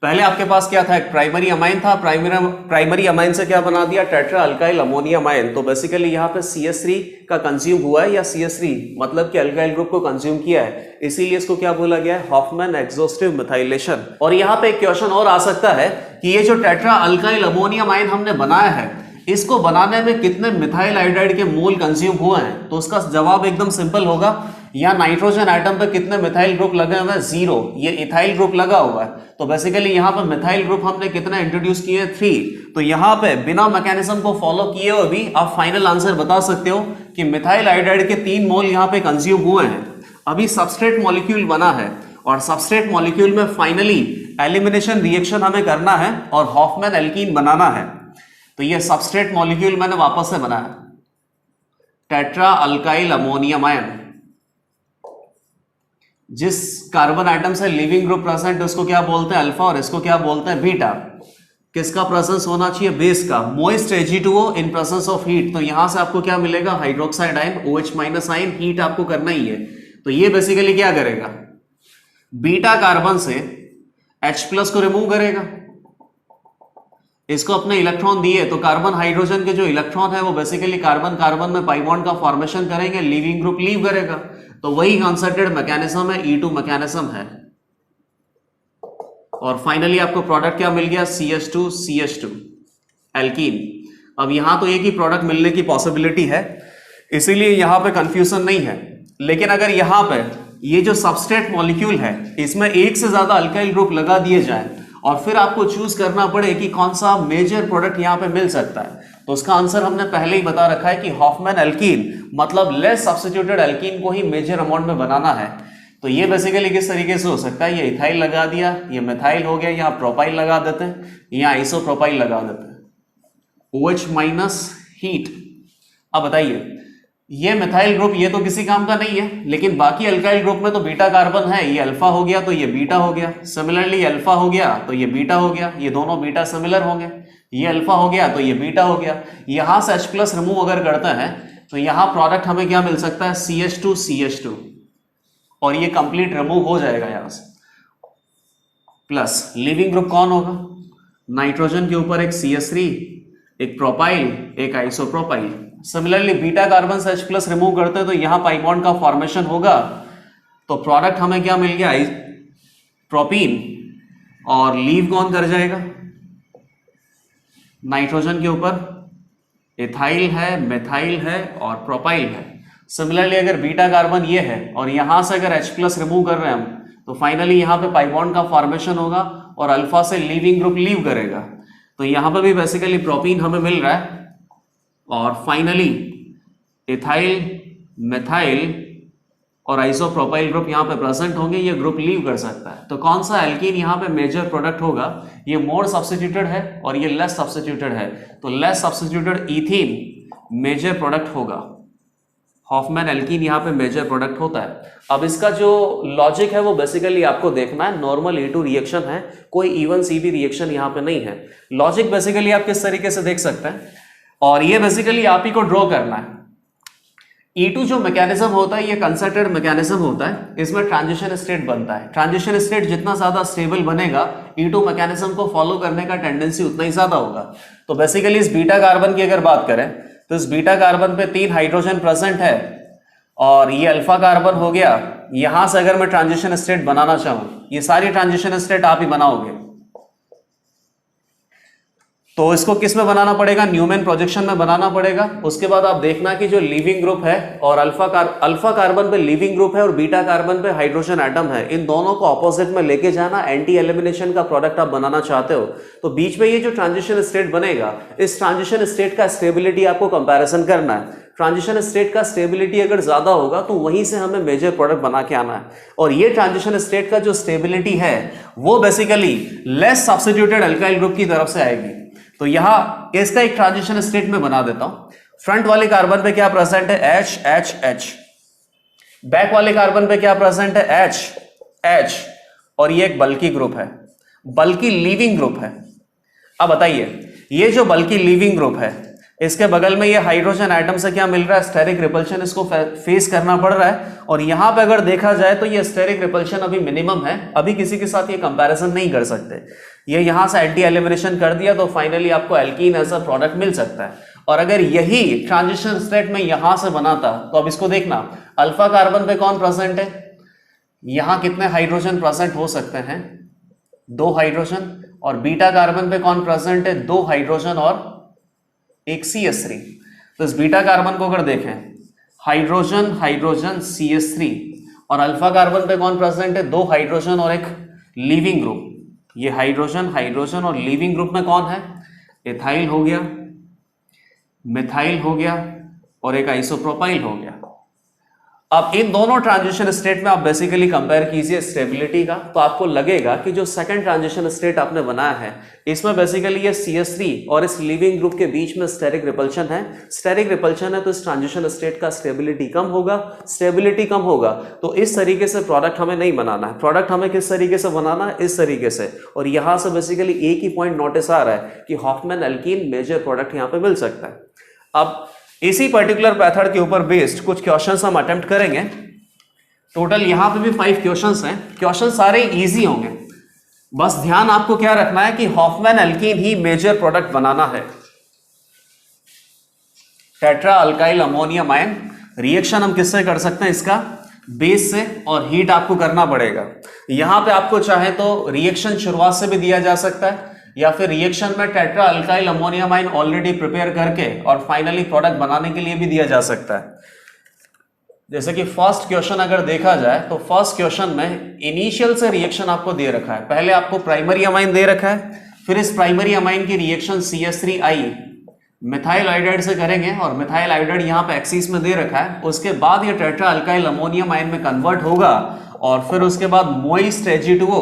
पहले आपके पास क्या था, एक प्राइमरी अमाइन था, प्राइमरी अमाइन से क्या बना दिया, टेट्रा अल्काइल अमोनियम आयन। तो बेसिकली यहाँ पे CH3 का कंज्यूम हुआ है, या CH3 मतलब कि अल्काइल ग्रुप को कंज्यूम किया है, इसीलिए इसको क्या बोला गया है, हॉफमैन एग्जॉस्टिव मिथाइलेशन। और यहाँ पे एक क्वेश्चन और आ सकता है कि ये जो टेट्रा अल्काइल अमोनियम आयन हमने बनाया है, इसको बनाने में कितने मिथाइल आयोडाइड के मोल कंज्यूम हुए हैं, तो उसका जवाब एकदम सिंपल होगा। यहाँ नाइट्रोजन एटम पे कितने मिथाइल ग्रुप लगे हुए हैं, 0, ये इथाइल ग्रुप लगा हुआ है, तो बेसिकली यहाँ पे मिथाइल ग्रुप हमने कितना इंट्रोड्यूस किए, 3। तो यहाँ पे बिना मैकेनिज्म को फॉलो किए हुए भी आप फाइनल आंसर बता सकते हो कि मिथाइल आयोडाइड के 3 मोल यहाँ पे कंज्यूम हुए हैं। अभी सबस्ट्रेट मॉलिक्यूल बना है, और सबस्ट्रेट मॉलिक्यूल में फाइनली एलिमिनेशन रिएक्शन हमें करना है और हॉफमैन एल्कीन बनाना है। तो ये सबस्ट्रेट मॉलिक्यूल मैंने वापस से बनाया, टेट्रा अल्काइल अमोनियम आयन। जिस कार्बन आइटम से लिविंग ग्रुप प्रेजेंट है उसको क्या बोलते हैं, अल्फा, और इसको क्या बोलते हैं, बीटा। किसका प्रेजेंस होना चाहिए, बेस का। Moist Ag2O in presence of heat, तो यहां से आपको क्या मिलेगा, hydroxide ion, OH minus ion, heat आपको करना ही है। तो ये बेसिकली क्या करेगा, बीटा कार्बन से H प्लस को रिमूव करेगा, इसको अपने इलेक्ट्रॉन दिए, तो कार्बन हाइड्रोजन के जो इलेक्ट्रॉन है वो बेसिकली कार्बन कार्बन में पाई बॉन्ड का फॉर्मेशन करेंगे, लिविंग ग्रुप लीव करेगा। तो वही कंसर्टेड मैकेनिज्म है, E2 मैकेनिज्म है। और फाइनली आपको प्रोडक्ट क्या मिल गया, CH2 एल्कीन। अब यहां तो एक ही प्रोडक्ट मिलने की पॉसिबिलिटी है, इसीलिए यहां पे कंफ्यूजन नहीं है। लेकिन अगर यहां पे ये जो सबस्ट्रेट मॉलिक्यूल है इसमें एक से ज्यादा अल्काइल ग्रुप लगा दिए जाए और फिर आपको चूज करना पड़े कि कौन सा मेजर प्रोडक्ट यहां पे मिल सकता है, तो उसका आंसर हमने पहले ही बता रखा है कि हॉफमैन एल्कीन मतलब लेस सब्स्टिट्यूटेड एल्कीन को ही मेजर अमाउंट में बनाना है। तो ये बेसिकली किस तरीके से हो सकता है, ये इथाइल लगा दिया, ये मिथाइल हो गया, यहाँ प्रोपाइल लगा देते हैं, यहाँ आइसोप्रोपाइल लगा देते हैं, OH माइनस हीट। अब बताइए ये मिथाइल ग्रुप ये तो किसी काम का नहीं है, लेकिन बाकी अल्काइल ग्रुप में तो बीटा कार्बन है, ये अल्फा हो गया तो ये बीटा हो गया, सिमिलरली अल्फा हो गया तो ये बीटा हो गया, ये दोनों बीटा सिमिलर होंगे, ये अल्फा हो गया तो ये बीटा हो गया। यहां से H+ रिमूव अगर करते हैं तो यहां प्रोडक्ट हमें क्या मिल सकता है, CH2 और ये कंप्लीट रिमूव हो जाएगा यहां से। प्लस लिविंग ग्रुप कौन होगा, नाइट्रोजन के ऊपर एक CH3, एक प्रोपाइल, एक आइसोप्रोपाइल। सिमिलरली बीटा कार्बन से H+ रिमूव करते हैं तो यहां पाई बॉन्ड का फॉर्मेशन होगा, तो प्रोडक्ट हमें क्या मिल गया, प्रोपीन, और लीव कौन कर जाएगा, नाइट्रोजन के ऊपर इथाइल है, मिथाइल है और प्रोपाइल है। सिमिलरली अगर बीटा कार्बन ये है और यहां से अगर H+ रिमूव कर रहे हैं हम, तो फाइनली यहां पे पाई बॉन्ड का फॉर्मेशन होगा और अल्फा से लीविंग ग्रुप लीव करेगा, तो यहां पे भी बेसिकली प्रोपीन हमें मिल रहा है और फाइनली इथाइल, मिथाइल और आइसोप्रोपाइल ग्रुप यहां पे प्रेजेंट होंगे, ये ग्रुप लीव कर सकता है। तो कौन सा एल्कीन यहां पे मेजर प्रोडक्ट होगा, ये मोर सब्स्टिट्यूटेड है और ये लेस सब्स्टिट्यूटेड है, तो less substituted ethene major product होगा, हॉफमैन एल्कीन यहां पे मेजर प्रोडक्ट होता है। अब इसका जो लॉजिक है वो बेसिकली आपको देखना है, नॉर्मल E2 रिएक्शन है, कोई E1 CB रिएक्शन यहां पे नहीं है। लॉजिक बेसिकली आप किस तरीके से देख सकते हैं, और ये बेसिकली आप ही को ड्रॉ करना है। E2 जो मैकेनिज्म होता है ये कंसर्टेड मैकेनिज्म होता है, इसमें ट्रांजिशन स्टेट बनता है। ट्रांजिशन स्टेट जितना ज्यादा स्टेबल बनेगा E2 मैकेनिज्म को फॉलो करने का टेंडेंसी उतना ही ज्यादा होगा। तो बेसिकली इस बीटा कार्बन की अगर बात करें तो इस बीटा कार्बन पे 3 हाइड्रोजन प्रेजेंट है और ये अल्फा कार्बन हो गया। यहां से अगर मैं ट्रांजिशन स्टेट बनाना चाहूं, ये सारी ट्रांजिशन स्टेट आप ही बनाओगे, तो इसको किस में बनाना पड़ेगा, न्यूमैन प्रोजेक्शन में बनाना पड़ेगा। उसके बाद आप देखना कि जो लीविंग ग्रुप है और अल्फा कार्बन पे लीविंग ग्रुप है और बीटा कार्बन पे हाइड्रोजन एटम है, इन दोनों को ऑपोजिट में लेके जाना। एंटी एलिमिनेशन का प्रोडक्ट आप बनाना चाहते हो तो बीच में ये जो ट्रांजिशन स्टेट बनेगा, इस ट्रांजिशन स्टेट का स्टेबिलिटी आपको कंपैरिजन करना है। ट्रांजिशन स्टेट का स्टेबिलिटी अगर ज्यादा होगा तो वहीं से हमें मेजर प्रोडक्ट बना के आना है, और ये ट्रांजिशन स्टेट का जो स्टेबिलिटी है वो basically less substituted alkyl group की तरफ से आएगी। तो यहां इसका एक ट्रांजिशन स्टेट में बना देता हूं। फ्रंट वाले कार्बन पे क्या प्रेजेंट है, H, बैक वाले कार्बन पे क्या प्रेजेंट है, H, और ये एक बल्की ग्रुप है, बल्की लीविंग ग्रुप है। अब बताइए ये जो बल्की लीविंग ग्रुप है इसके बगल में ये हाइड्रोजन एटम से क्या मिल रहा है, स्टेरिक रिपल्शन इसको फेस करना पड़ रहा है। और यहां पे अगर देखा जाए तो ये स्टेरिक रिपल्शन अभी मिनिमम है, अभी किसी के साथ ये कंपैरिजन नहीं कर सकते। ये यहां से एंटी एलिमिनेशन कर दिया तो फाइनली आपको एल्कीन एज अ प्रोडक्ट मिल सकता है। और अगर यही ट्रांजिशन स्टेट में यहां से बनाता तो अब इसको देखना, अल्फा कार्बन पे कौन प्रेजेंट है, यहां कितने हाइड्रोजन प्रेजेंट हो सकते हैं, 2 हाइड्रोजन, और बीटा कार्बन पे कौन प्रेजेंट है, 2 हाइड्रोजन और एक CH3। तो इस बीटा कार्बन को अगर देखें, हाइड्रोजन हाइड्रोजन CH3, और अल्फा कार्बन पे कौन प्रेजेंट है, 2 हाइड्रोजन और एक लीविंग ग्रुप। ये हाइड्रोजन हाइड्रोजन और लीविंग ग्रुप में कौन है, इथाइल हो गया, मिथाइल हो गया और एक आइसोप्रोपाइल हो गया। अब इन दोनों ट्रांजिशन स्टेट में आप बेसिकली कंपेयर कीजिए स्टेबिलिटी का, तो आपको लगेगा कि जो सेकंड ट्रांजिशन स्टेट आपने बनाया है इसमें बेसिकली ये CH3 और इस लीविंग ग्रुप के बीच में स्टेरिक रिपल्शन है। स्टेरिक रिपल्शन है तो इस ट्रांजिशन स्टेट का स्टेबिलिटी कम होगा, स्टेबिलिटी कम होगा तो इस तरीके से प्रोडक्ट हमें नहीं बनाना है। प्रोडक्ट हमें किस तरीके से बनाना है, इस तरीके से। और यहां से बेसिकली एक ही पॉइंट नोटिस आ रहा है कि हॉफमैन एल्कीन मेजर प्रोडक्ट यहां पे मिल सकता है। अब इसी पर्टिकुलर मेथड के ऊपर बेस्ड कुछ क्वेश्चंस हम अटेम्प्ट करेंगे। टोटल यहां पे भी 5 क्वेश्चंस हैं, क्वेश्चन सारे इजी होंगे। बस ध्यान आपको क्या रखना है कि हॉफमैन एल्कीन ही मेजर प्रोडक्ट बनाना है। Tetra alkyl ammonium ion reaction हम किससे कर सकते हैं, इसका बेस से और हीट आपको करना पड़ेगा। यहां पे आपको चाहे तो रिएक्शन शुरुआत से भी दिया जा सकता है, या फिर रिएक्शन में tetra alkyl ammonium ion already prepare करके और फाइनली प्रोडक्ट बनाने के लिए भी दिया जा सकता है। जैसे कि फर्स्ट क्वेश्चन अगर देखा जाए तो फर्स्ट क्वेश्चन में इनिशियल से रिएक्शन आपको दे रखा है। पहले आपको प्राइमरी अमाइन दे रखा है, फिर इस प्राइमरी अमाइन की रिएक्शन CH3I मिथाइल आयोडाइड से करेंगे और मिथाइल आयोडाइड यहाँ पे एक्सिस में दे रखा है। उसके बाद ये टेट्रा अल्काइल अमोनियम आयन में कन्वर्ट होगा और फिर उसके बाद मोइस्ट Ag2O,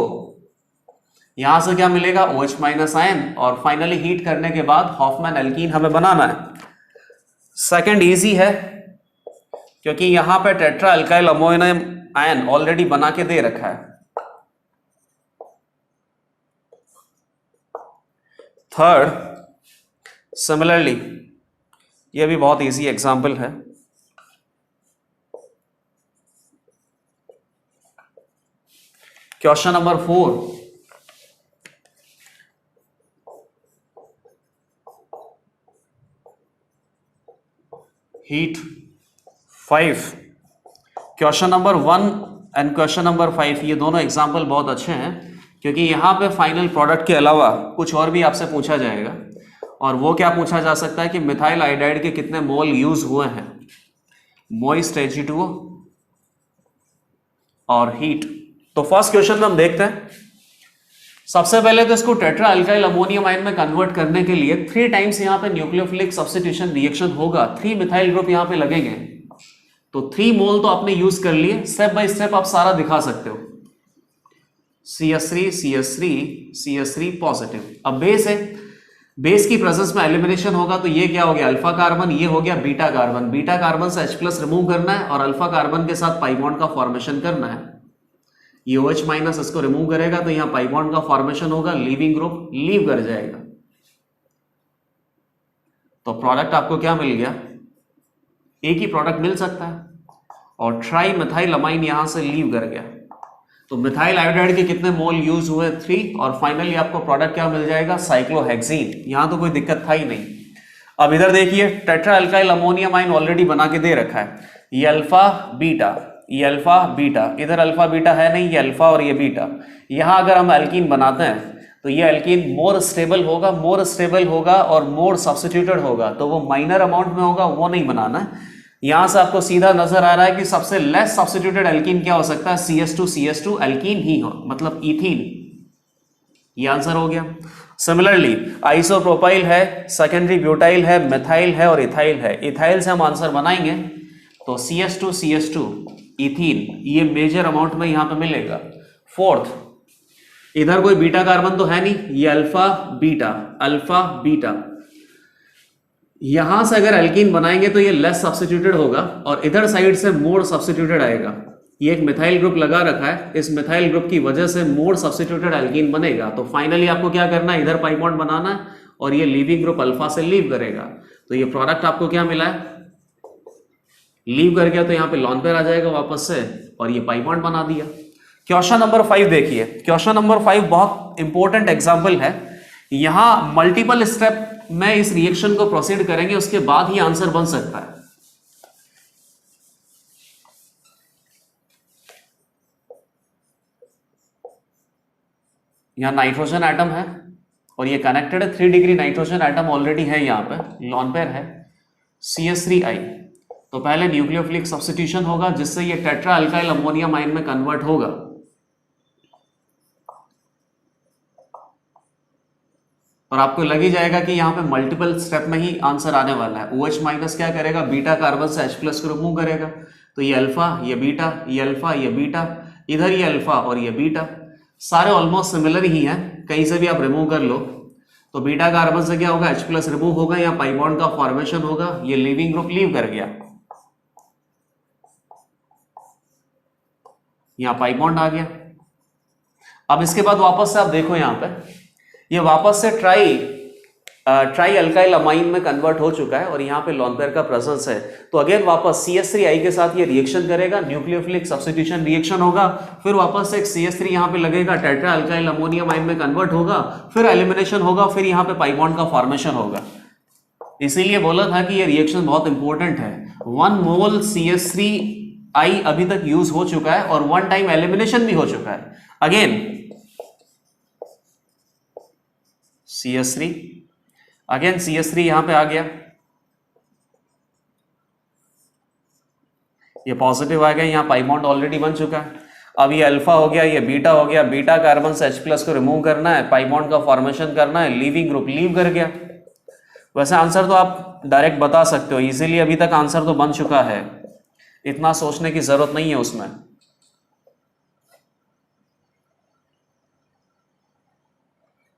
यहां से क्या मिलेगा OH माइनस आयन, और फाइनली हीट करने के बाद हॉफमैन एल्कीन हमें बनाना है। सेकंड इजी है क्योंकि यहां पे tetra alkyl ammonium ion already बना के दे रखा है। थर्ड, सिमिलरली ये भी बहुत इजी एग्जांपल है। Question number 4, heat 5। Question number 1 and question number 5 ये दोनों एग्जांपल बहुत अच्छे हैं क्योंकि यहां पे फाइनल प्रोडक्ट के अलावा कुछ और भी आपसे पूछा जाएगा। और वो क्या पूछा जा सकता है कि मिथाइल आयोडाइड के कितने मोल यूज हुए हैं, मोइस्ट Ag2O और हीट। तो फर्स्ट क्वेश्चन में हम देखते हैं। सबसे पहले तो इसको टेट्रा अल्काइल अमोनियम आयन में कन्वर्ट करने के लिए 3 टाइम्स यहां पे न्यूक्लियोफिलिक सब्स्टिट्यूशन रिएक्शन होगा। 3 मिथाइल ग्रुप यहां पे लगेंगे, तो 3 मोल तो आपने यूज कर लिए। स्टेप बाय स्टेप आप सारा दिखा सकते हो। CH3 CH3 CH3 positive. अब बेस है, बेस की प्रेजेंस में एलिमिनेशन होगा तो ये क्या हो गया अल्फा कार्बन, ये हो गया बीटा कार्बन। बीटा कार्बन से H+ रिमूव करना है और अल्फा कार्बन के साथ पाई बॉन्ड का फॉर्मेशन करना है। ये OH माइनस इसको रिमूव करेगा तो यहां पाई बॉन्ड का फॉर्मेशन होगा, लीविंग ग्रुप लीव कर जाएगा। तो प्रोडक्ट आपको क्या मिल गया, एक ही प्रोडक्ट मिल सकता है, और ट्राई मिथाइल अमाइन यहां से लीव कर गया। तो मिथाइल आयोडाइड के कितने मोल यूज हुए 3, और फाइनली आपको प्रोडक्ट क्या मिल जाएगा साइक्लोहेक्सीन। यहां तो कोई दिक्कत था ही नहीं। अब इधर देखिए tetra alkyl ammonium ion already बना के दे रखा है। ये अल्फा बीटा, ये अल्फा बीटा, इधर अल्फा बीटा है नहीं, ये अल्फा और ये बीटा। यहां अगर हम एल्कीन बनाते हैं तो ये एल्कीन मोर स्टेबल होगा, मोर स्टेबल होगा और मोर सब्स्टिट्यूटेड होगा, तो वो माइनर अमाउंट में होगा, वो नहीं बनाना है। यहां से आपको सीधा नजर आ रहा है कि सबसे लेस सब्स्टिट्यूटेड एल्कीन क्या हो सकता है, CH2 एल्कीन ही हो, मतलब इथीन। ये आंसर हो गया। सिमिलरली आइसोप्रोपाइल है, सेकेंडरी ब्यूटाइल है, मिथाइल है और इथाइल है। इथाइल से हम आंसर बनाएंगे तो CH2 इथीन, ये मेजर अमाउंट में यहां पे मिलेगा। फोर्थ, इधर कोई बीटा कार्बन तो है नहीं, ये अल्फा बीटा। यहां से अगर एल्कीन बनाएंगे तो ये लेस सब्स्टिट्यूटेड होगा और इधर साइड से मोर सब्स्टिट्यूटेड आएगा। ये एक मिथाइल ग्रुप लगा रखा है, इस मिथाइल ग्रुप की वजह से मोर सब्स्टिट्यूटेड एल्कीन बनेगा। तो फाइनली आपको क्या करना है, इधर पाई बॉन्ड बनाना है और ये लीविंग ग्रुप अल्फा से लीव करेगा। तो ये प्रोडक्ट आपको क्या मिला है, लीव कर गया तो यहाँ पे लॉन पेयर आ जाएगा वापस से, और ये पाई बॉन्ड बना दिया। क्वेश्चन नंबर 5 देखिए। क्वेश्चन नंबर 5 बहुत इंपॉर्टेंट एग्जांपल है। यहां मल्टीपल स्टेप में इस रिएक्शन को प्रोसीड करेंगे, उसके बाद ही आंसर बन सकता है। यहां नाइट्रोजन एटम है और ये कनेक्टेड है, 3 डिग्री नाइट्रोजन एटम ऑलरेडी है, यहां पे लॉन पेयर है CH3I। तो पहले न्यूक्लियोफिलिक सब्स्टिट्यूशन होगा जिससे ये टेट्रा अल्काइल अमोनियम आयन में कन्वर्ट होगा। और आपको लग ही जाएगा कि यहाँ पे मल्टीपल स्टेप में ही आंसर आने वाला है। OH माइनस क्या करेगा, बीटा कार्बन से H+ को रिमूव करेगा। तो ये अल्फा, ये बीटा, ये अल्फा, ये बीटा, इधर ये अल्फा और ये बीटा, सारे ऑलमोस्ट सिमिलर ही हैं, कहीं से भी आप रिमूव कर लो। तो बीटा कार्बन से क्या होगा, H+ रिमूव होगा, यहाँ पाई बॉन्ड का फॉर्मेशन होगा, ये लीविंग ग्रुप लीव कर गया, यहाँ पाई बॉन्ड आ गया। अब इसके बाद वापस से आप देखो, यहाँ पे ये वापस से ट्राई अल्काइल अमाइन में कन्वर्ट हो चुका है और यहाँ पे लॉन पेयर का प्रेजेंस है। तो अगेन वापस CH3I के साथ ये रिएक्शन करेगा, न्यूक्लियोफिलिक सब्स्टिट्यूशन रिएक्शन होगा, फिर वापस से एक CH3 यहाँ पे लगेगा, टेट्रा अल्काइल अमोनियम आयन में कन्वर्ट होगा, फिर एलिमिनेशन होगा, फिर यहाँ पे पाई बॉन्ड का फॉर्मेशन होगा। इसीलिए बोला था कि ये रिएक्शन बहुत इंपॉर्टेंट है। 1 मोल CH3 आई अभी तक यूज हो चुका है और वन टाइम एलिमिनेशन भी हो चुका है। अगेन CS3, अगेन CS3 यहां पे आ गया, ये पॉजिटिव आ गया, यहां पाई बॉन्ड ऑलरेडी बन चुका है। अब ये अल्फा हो गया, ये बीटा हो गया, बीटा कार्बन से H+ को रिमूव करना है, पाई बॉन्ड का फॉर्मेशन करना है, लीविंग ग्रुप लीव कर गया। वैसे आंसर तो आप डायरेक्ट बता सकते हो इजीली, अभी तक आंसर तो बन चुका है, इतना सोचने की जरूरत नहीं है उसमें।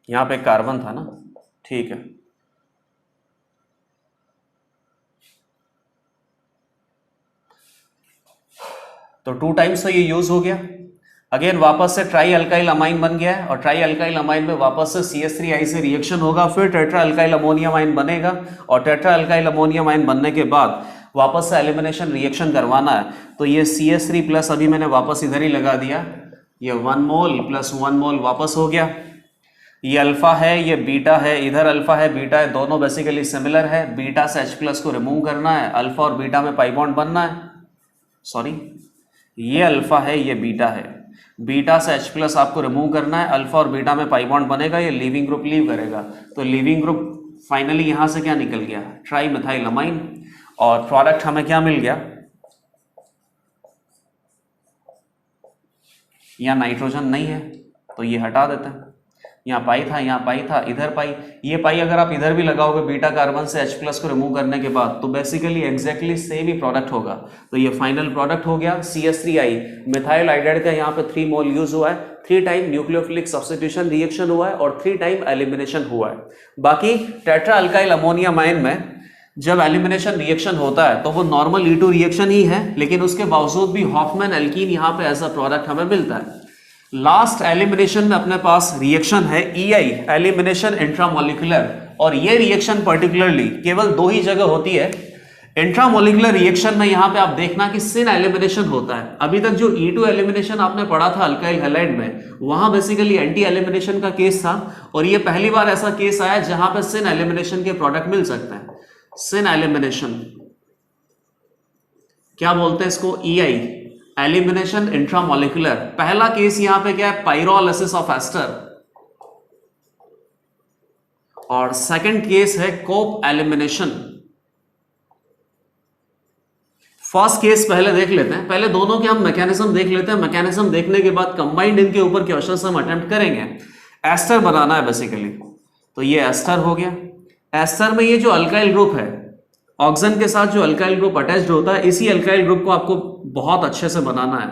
यहां पे कार्बन था ना, ठीक है। तो 2 टाइम्स तो ये यूज हो गया। अगेन वापस से ट्राई अल्काइल अमाइन बन गया है और ट्राई अल्काइल अमाइन में वापस से CS3I से रिएक्शन होगा, फिर टेट्रा अल्काइल अमोनियम आयन बनेगा और टेट्रा अल्काइल अमोनियम आयन बनने के बाद वापस से एलिमिनेशन रिएक्शन करवाना है। तो ये CS3 प्लस अभी मैंने वापस इधर ही लगा दिया, ये 1 मोल प्लस 1 मोल वापस हो गया। ये अल्फा है, ये बीटा है, इधर अल्फा है बीटा है, दोनों बेसिकली सिमिलर है। बीटा से H+ को रिमूव करना है, अल्फा और बीटा में पाई बॉन्ड बनना है, सॉरी ये अल्फा है, ये बीटा है, बीटा से H+ आपको रिमूव करना है, अल्फा और बीटा में पाई बॉन्ड बनेगा, ये लीविंग ग्रुप लीव करेगा। तो लीविंग ग्रुप फाइनली यहां से क्या निकल गया, ट्राई मिथाइल अमाइन, और प्रोडक्ट हमें क्या मिल गया, यहां नाइट्रोजन नहीं है तो ये हटा देते हैं। यहाँ पाई था, यहाँ पाई था, इधर पाई, ये पाई अगर आप इधर भी लगाओगे बीटा कार्बन से H+ को रिमूव करने के बाद तो बेसिकली एग्जैक्टली सेम ही प्रोडक्ट होगा। तो ये फाइनल प्रोडक्ट हो गया CS3I। मिथाइल आइडाइड का यहाँ पे 3 मोल यूज हुआ है, 3 टाइम न्यूक्लियोफिलिक सब्स्टिट्यूशन रिएक्शन हुआ है और 3 टाइम एलिमिनेशन हुआ है। बाकी टेट्रा अल्काइल अमोनियम आयन में जब एलिमिनेशन रिएक्शन होता है तो वो नॉर्मल E2 रिएक्शन ही है, लेकिन उसके बावजूद भी हॉफमैन एल्कीन यहाँ पे एज अ प्रोडक्ट हमें मिलता है। लास्ट एलिमिनेशन में अपने पास रिएक्शन है EI, एलिमिनेशन इंट्रामोलिकुलर, और ये रिएक्शन पर्टिकुलरली केवल 2 ही जगह होती है। इंट्रामोलिकुलर रिएक्शन में यहां पे आप देखना कि सिन एलिमिनेशन होता है। अभी तक जो E2 एलिमिनेशन आपने पढ़ा था अल्काइल हैलाइड में, वहां बेसिकली एंटी एलिमिनेशन का केस था, और ये पहली बार ऐसा केस आया जहां पे सिन एलिमिनेशन के प्रोडक्ट मिल सकते हैं। सिन एलिमिनेशन क्या बोलते हैं इसको, EI, एलिमिनेशन इंट्रामोलिकुलर। पहला केस यहां पे क्या है, पाइरोलिसिस ऑफ एस्टर, और सेकंड केस है कोप एलिमिनेशन। फर्स्ट केस पहले देख लेते हैं, पहले दोनों के हम मैकेनिज्म देख लेते हैं, मैकेनिज्म देखने के बाद कंबाइंड इनके ऊपर क्वेश्चंस हम अटेम्प्ट करेंगे। एस्टर बनाना है बेसिकली, तो ये एस्टर हो गया। एस्टर में ये जो अल्काइल ग्रुप है, ऑक्सीजन के साथ जो अल्काइल ग्रुप अटैच्ड होता है, इसी अल्काइल ग्रुप को आपको बहुत अच्छे से बनाना है।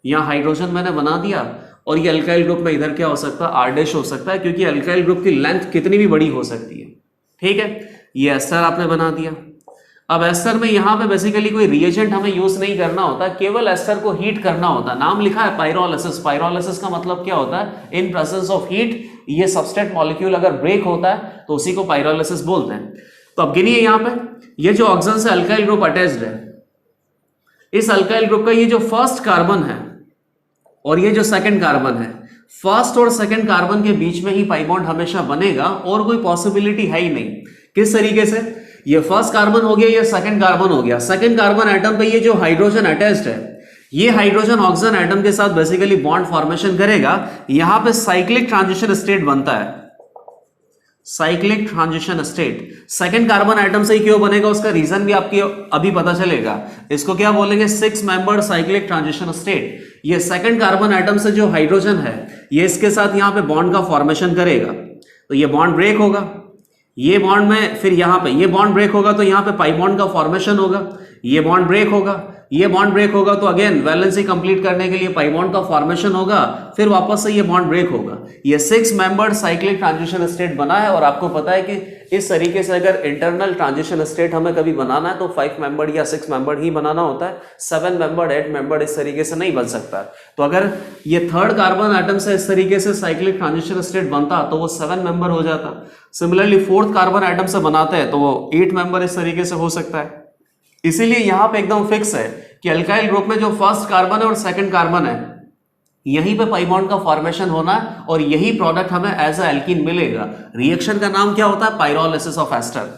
यहां हाइड्रोजन मैंने बना दिया, और ये अल्काइल ग्रुप में इधर क्या हो सकता है, R' हो सकता है, क्योंकि अल्काइल ग्रुप की लेंथ कितनी भी बड़ी हो सकती है। ठीक है, ये एस्टर आपने बना दिया। अब एस्टर में यहां पे बेसिकली कोई रिएजेंट हमें यूज नहीं करना होता, केवल एस्टर को हीट करना होता है। नाम लिखा है पाइरोलिसिस, पाइरोलिसिस का मतलब क्या होता है, इन प्रेजेंस ऑफ हीट ये सबस्ट्रेट मॉलिक्यूल अगर ब्रेक होता है तो उसी को पाइरोलिसिस बोलते हैं। तो अब गिनिए यहां पे, ये जो ऑक्सीजन से अल्काइल ग्रुप अटैच्ड है, इस अल्काइल ग्रुप का ये जो फर्स्ट कार्बन है और ये जो सेकंड कार्बन है, फर्स्ट और सेकंड कार्बन के बीच में ही पाई बॉन्ड हमेशा बनेगा, और कोई पॉसिबिलिटी है ही नहीं। किस तरीके से, ये फर्स्ट कार्बन हो गया, ये सेकंड कार्बन हो गया, सेकंड कार्बन एटम पे ये जो हाइड्रोजन अटैच्ड है, ये हाइड्रोजन ऑक्सीजन एटम के साथ बेसिकली बॉन्ड फॉर्मेशन करेगा। यहां पे साइक्लिक ट्रांजिशन स्टेट बनता है, cyclic transition state. Second carbon atom से ही क्यों बनेगा, उसका रीजन भी आपको अभी पता चलेगा। इसको क्या बोलेंगे, 6 मेंबर्ड साइक्लिक ट्रांजिशन स्टेट। ये सेकंड कार्बन एटम से जो हाइड्रोजन है, ये इसके साथ यहां पे बॉन्ड का फॉर्मेशन करेगा, तो ये बॉन्ड ब्रेक होगा, ये बॉन्ड में फिर यहां पे ये बॉन्ड ब्रेक होगा, तो यहां पे पाई बॉन्ड का फॉर्मेशन होगा, ये बॉन्ड ब्रेक होगा, ये बॉन्ड ब्रेक होगा, तो अगेन वैलेंसी कंप्लीट करने के लिए पाई बॉन्ड का फॉर्मेशन होगा, फिर वापस से ये बॉन्ड ब्रेक होगा। ये 6 मेंबर्ड साइक्लिक ट्रांजिशन स्टेट बना है, और आपको पता है कि इस तरीके से अगर इंटरनल ट्रांजिशन स्टेट हमें कभी बनाना है तो 5 मेंबर्ड या 6 मेंबर्ड ही बनाना होता है, 7 मेंबर्ड 8 मेंबर्ड इस तरीके से नहीं बन सकता। तो अगर ये थर्ड कार्बन एटम से इस तरीके से साइक्लिक ट्रांजिशन स्टेट बनता तो वो 7 मेंबर हो जाता। सिमिलरली फोर्थ कार्बन एटम से बनाते हैं तो वो 8 मेंबर इस तरीके से हो सकता है। इसीलिए यहां पे एकदम फिक्स है कि अल्काइल ग्रुप में जो फर्स्ट कार्बन है और सेकंड कार्बन है, यहीं पे पाई बॉन्ड का फॉर्मेशन होना है, और यही प्रोडक्ट हमें एज अ एल्कीन मिलेगा। रिएक्शन का नाम क्या होता है, पाइरोलिसिस ऑफ एस्टर।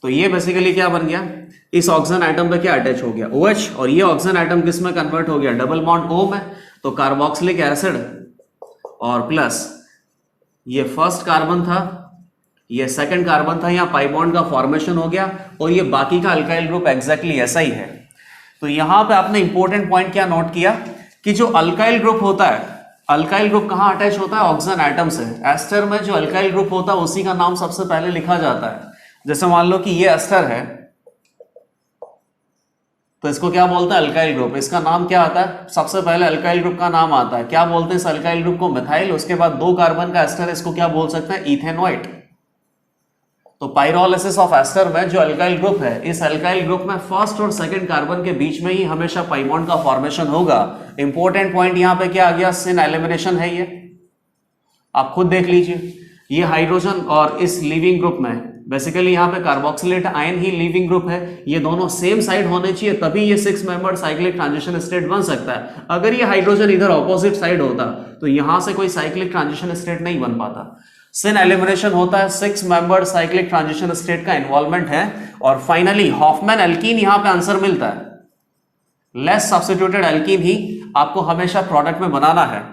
तो ये बेसिकली क्या बन गया, इस ऑक्सीजन आइटम पे क्या अटैच हो गया OH, और ये ऑक्सीजन आइटम किस में कन्वर्ट हो गया, डबल बॉन्ड O में। तो कार्बोक्सिलिक एसिड और प्लस ये फर्स्ट कार्बन था, ये सेकंड कार्बन था, यहाँ पाई बॉन्ड का फॉर्मेशन हो गया, और ये बाकी का अल्काइल ग्रुप एग्जैक्टली ऐसा ही है। तो यहां पे आपने इंपॉर्टेंट पॉइंट क्या नोट किया कि जो अल्काइल ग्रुप होता है, अल्काइल ग्रुप कहां अटैच होता है, ऑक्सीजन एटम से। एस्टर में जो अल्काइल ग्रुप होता है उसी का नाम सबसे पहले लिखा जाता है। जैसे मान लो कि ये एस्टर है, तो इसको क्या बोलते हैं, अल्काइल ग्रुप। इसका नाम क्या आता है, सबसे पहले अल्काइल ग्रुप का नाम आता है, क्या बोलते हैं इस अल्काइल ग्रुप को, मिथाइल। उसके बाद 2 कार्बन का एस्टर, इसको क्या बोल सकते हैं, इथेनोइट। तो पाइरोलिसिस ऑफ एस्टर में जो अल्काइल ग्रुप है, इस अल्काइल ग्रुप में फर्स्ट और सेकंड कार्बन के बीच में ही हमेशा पाई बॉन्ड का फॉर्मेशन होगा। इंपॉर्टेंट पॉइंट यहां पे क्या आ गया, सिन एलिमिनेशन है। ये आप खुद देख लीजिए, ये हाइड्रोजन और इस लीविंग ग्रुप में बेसिकली यहाँ पे कार्बोक्सिलेट आयन ही लीविंग ग्रुप है। ये दोनों सेम साइड होने चाहिए, तभी ये 6 मेंबर साइक्लिक ट्रांजिशन स्टेट बन सकता है। अगर ये हाइड्रोजन इधर ऑपोजिट साइड होता तो यहां से कोई साइक्लिक ट्रांजिशन स्टेट नहीं बन पाता। सिन एलिमिनेशन होता है, 6 मेंबर साइक्लिक ट्रांजिशन स्टेट का इन्वॉल्वमेंट है। और फाइनली हॉफमैन एल्कीन यहां पे आंसर मिलता है। लेस सब्स्टिट्यूटेड एल्कीन ही आपको हमेशा प्रोडक्ट में बनाना है।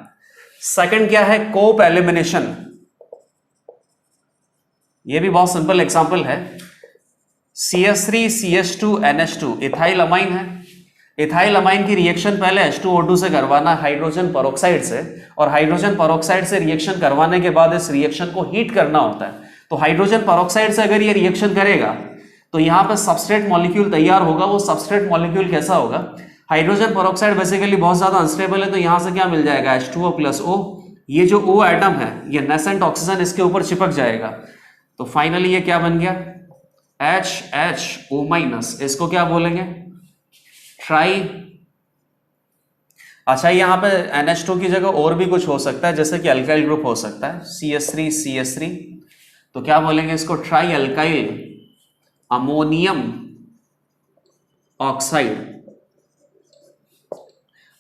सेकंड क्या है, कोप एलिमिनेशन। ये भी बहुत सिंपल एग्जांपल है। CH3 CH2 NH2 ethyl amine है। इथाइल अमाइन की रिएक्शन पहले H2O2 से करवाना है, हाइड्रोजन पेरोक्साइड से, और हाइड्रोजन पेरोक्साइड से रिएक्शन करवाने के बाद इस रिएक्शन को हीट करना होता है। तो हाइड्रोजन पेरोक्साइड से अगर ये रिएक्शन करेगा तो यहाँ पे सबस्ट्रेट मॉलिक्यूल तैयार होगा। वो सबस्ट्रेट मॉलिक्यूल कैसा होगा, हाइड्रोजन पेरोक्साइड बेसिकली बहुत ज्यादा अनस्टेबल है, तो यहां से क्या मिल जाएगा, H2O+O। ये जो O एटम है, ये नेसेंट ऑक्सीजन इसके ऊपर चिपक जाएगा। तो फाइनली ये क्या बन गया, HHO-। इसको क्या बोलेंगे, ट्राई। अच्छा, यहां पे NH2 की जगह और भी कुछ हो सकता है, जैसे कि अल्काइल ग्रुप हो सकता है, CH3 CH3। तो क्या बोलेंगे इसको, ट्राई अल्काइल अमोनियम ऑक्साइड।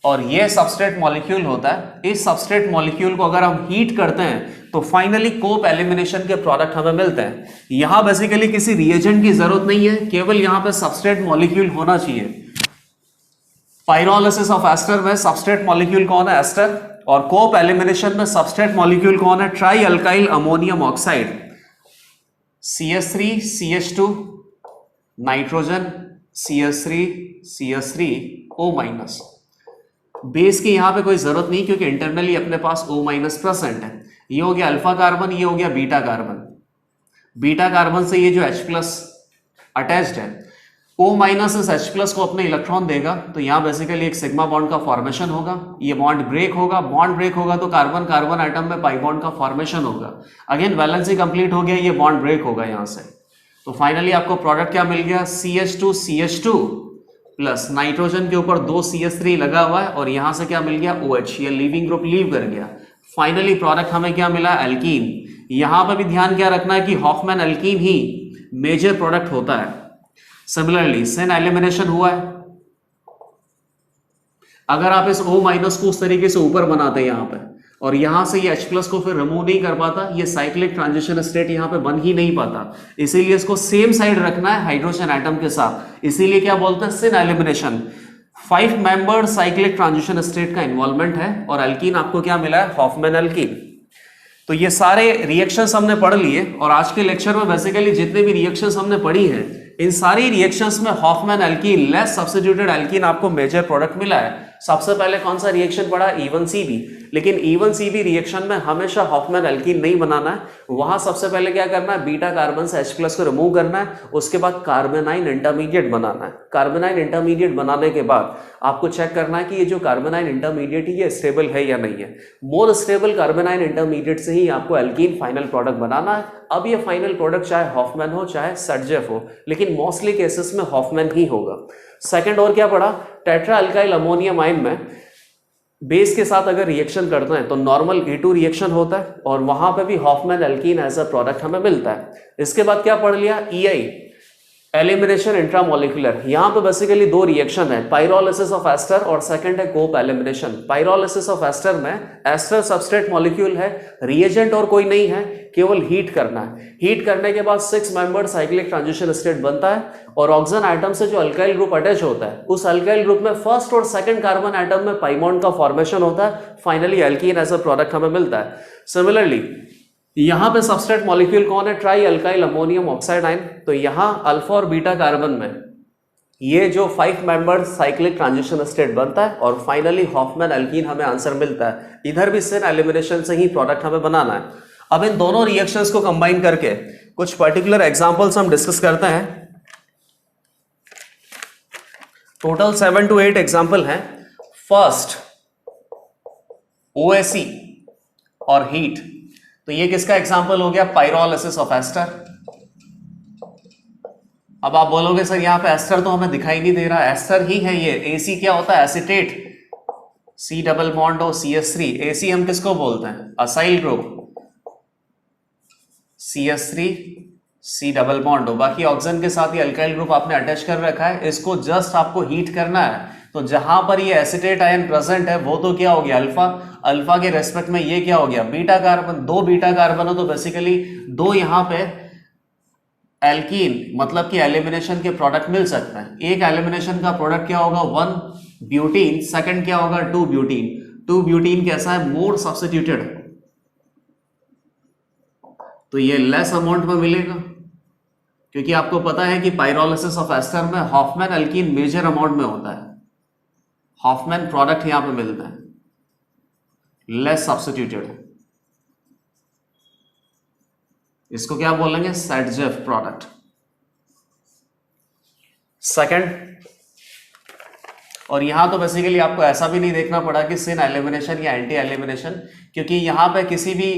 और ये सबस्ट्रेट मॉलिक्यूल होता है। इस सबस्ट्रेट मॉलिक्यूल को अगर हम हीट करते हैं तो फाइनली कोप एलिमिनेशन के प्रोडक्ट हमें मिलते हैं। यहां बेसिकली किसी रिएजेंट की जरूरत नहीं है, केवल यहां पे सबस्ट्रेट मॉलिक्यूल होना चाहिए। पाइरोलिसिस ऑफ एस्टर में सबस्ट्रेट मॉलिक्यूल कौन है, एस्टर। और कोप एलिमिनेशन में सबस्ट्रेट मॉलिक्यूल कौन है, try alkyl ammonium oxide. CH3 CH2 nitrogen, CH3 CH3O-। Base की यहां पे कोई जरूरत नहीं, क्योंकि इंटरनली अपने पास O- प्रेजेंट है। ये हो गया अल्फा कार्बन, ये हो गया बीटा कार्बन। बीटा कार्बन से ये जो H+ अटैच्ड है, O- इस H+ को अपने इलेक्ट्रॉन देगा, तो यहां बेसिकली एक सिग्मा बॉन्ड का फॉर्मेशन होगा। ये बॉन्ड ब्रेक होगा, बॉन्ड ब्रेक होगा तो कार्बन कार्बन आइटम में पाई बॉन्ड का फॉर्मेशन होगा। अगेन वैलेंसी कंप्लीट हो गया, ये बॉन्ड ब्रेक होगा यहां से। तो फाइनली आपको प्रोडक्ट क्या मिल गया, CH2 CH2 प्लस नाइट्रोजन के ऊपर 2 CH3 लगा हुआ है, और यहां से क्या मिल गया, OH। ये लीविंग ग्रुप लीव कर गया। फाइनली प्रोडक्ट हमें क्या मिला, एल्कीन। यहां पर भी ध्यान क्या रखना है कि हॉफमैन एल्कीन ही मेजर प्रोडक्ट होता है। सिमिलरली सिन एलिमिनेशन हुआ है। अगर आप इस O- को उस तरीके से ऊपर बनाते हैं यहां पे, और यहां से ये H+ को फिर रिमूव नहीं कर पाता, ये साइक्लिक ट्रांजिशन स्टेट यहां पे बन ही नहीं पाता। इसीलिए इसको सेम साइड रखना है हाइड्रोजन एटम के साथ। इसीलिए क्या बोलते हैं, syn elimination. 5 member cyclic transition state का इन्वॉल्वमेंट है, और एल्कीन आपको क्या मिला है, हॉफमैन एल्कीन। तो ये सारे रिएक्शंस हमने पढ़ लिए, और आज के लेक्चर में बेसिकली जितने भी रिएक्शंस हमने पढ़ी हैं, इन सारी रिएक्शंस में Hofmann alkene, less substituted alkene आपको मेजर प्रोडक्ट मिला है। सबसे पहले कौन सा रिएक्शन पढ़ा, E1CB। लेकिन E1CB रिएक्शन में हमेशा हॉफमैन एल्कीन नहीं बनाना है। वहां सबसे पहले क्या करना है, बीटा कार्बन से H+ को रिमूव करना है, उसके बाद कार्बोनाइन इंटरमीडिएट बनाना है। कार्बोनाइन इंटरमीडिएट बनाने के बाद आपको चेक करना है कि ये जो कार्बोनाइन इंटरमीडिएट है ये स्टेबल है या नहीं है। मोर स्टेबल कार्बोनाइन इंटरमीडिएट से ही आपको एल्कीन फाइनल प्रोडक्ट बनाना है। अब ये फाइनल प्रोडक्ट चाहे हॉफमैन हो चाहे सर्जेफ हो, लेकिन मोस्टली केसेस में हॉफमैन ही होगा। सेकंड और क्या पढ़ा, टेट्रा अल्काइल अमोनियम आयन में बेस के साथ अगर रिएक्शन करते हैं तो नॉर्मल E2 रिएक्शन होता है, और वहां पे भी Hofmann alkene as a product हमें मिलता है। इसके बाद क्या पढ़ लिया, EI एलिमिनेशन इंट्रामोलिकुलर, यहाँ पे बेसिकली दो रिएक्शन है, पाइरोलिसिस ऑफ एस्टर और सेकंड है कोप एलिमिनेशन। पाइरोलिसिस ऑफ एस्टर में एस्टर सबस्ट्रेट मॉलिक्यूल है, रिएजेंट और कोई नहीं है, केवल हीट करना है। हीट करने के बाद 6 मेंबर साइक्लिक ट्रांजिशन स्टेट बनता है और ऑक्सीजन एटम से जो अल्काइल ग्रुप अटैच होता है उस अल्काइल ग्रुप में फर्स्ट और सेकंड कार्बन एटम में पाई बॉन्ड का फॉर्मेशन होता है, finally alkene as a product हमें मिलता है। सिमिलरली यहां पे सबस्ट्रेट मॉलिक्यूल कौन है, try alkyl ammonium oxide ion. तो यहां अल्फा और बीटा कार्बन में ये जो 5 मेंबर साइक्लिक ट्रांजिशन स्टेट बनता है और फाइनली हॉफमैन एल्कीन हमें आंसर मिलता है। इधर भी सिन एलिमिनेशन से ही प्रोडक्ट हमें बनाना है। अब इन दोनों रिएक्शंस को कंबाइन करके कुछ पर्टिकुलर एग्जांपल्स हम डिस्कस करते हैं। टोटल 7 to 8 एग्जांपल हैं। फर्स्ट OAC और हीट, तो ये किसका एग्जांपल हो गया, पाइरोलिसिस ऑफ एस्टर। अब आप बोलोगे सर यहां पे एस्टर तो हमें दिखाई नहीं दे रहा, एस्टर ही है ये। AC क्या होता है, एसीटेट, C डबल बॉन्ड और CH3। AC हम किसको बोलते हैं, acyl group, CH3 C double bond हो। बाकी ऑक्सीजन के साथ ये अल्काइल ग्रुप आपने अटैच कर रखा है, इसको जस्ट आपको हीट करना है। तो जहां पर ये एसीटेट आयन प्रेजेंट है वो तो क्या हो गया, अल्फा। अल्फा के रेस्पेक्ट में ये क्या हो गया, बीटा कार्बन। 2 बीटा कार्बन हो तो बेसिकली 2 यहां पे एल्कीन, मतलब कि एलिमिनेशन के प्रोडक्ट मिल सकता है। एक एलिमिनेशन का प्रोडक्ट क्या होगा, 1 ब्यूटीन, सेकंड क्या होगा, 2 ब्यूटीन। 2 ब्यूटीन कैसा है, मोर सब्स्टिट्यूटेड, तो ये लेस अमाउंट में मिलेगा, क्योंकि आपको पता है कि पाइरोलिसिस ऑफ एस्टर में हॉफमैन एल्कीन मेजर अमाउंट में होता है, हॉफमैन प्रोडक्ट यहां पे मिलता है, लेस सब्स्टिट्यूटेड। इसको क्या बोलेंगे, सेडजेफ प्रोडक्ट। सेकंड, और यहां तो बेसिकली आपको ऐसा भी नहीं देखना पड़ा कि सिन एलिमिनेशन या एंटी एलिमिनेशन, क्योंकि यहां पे किसी भी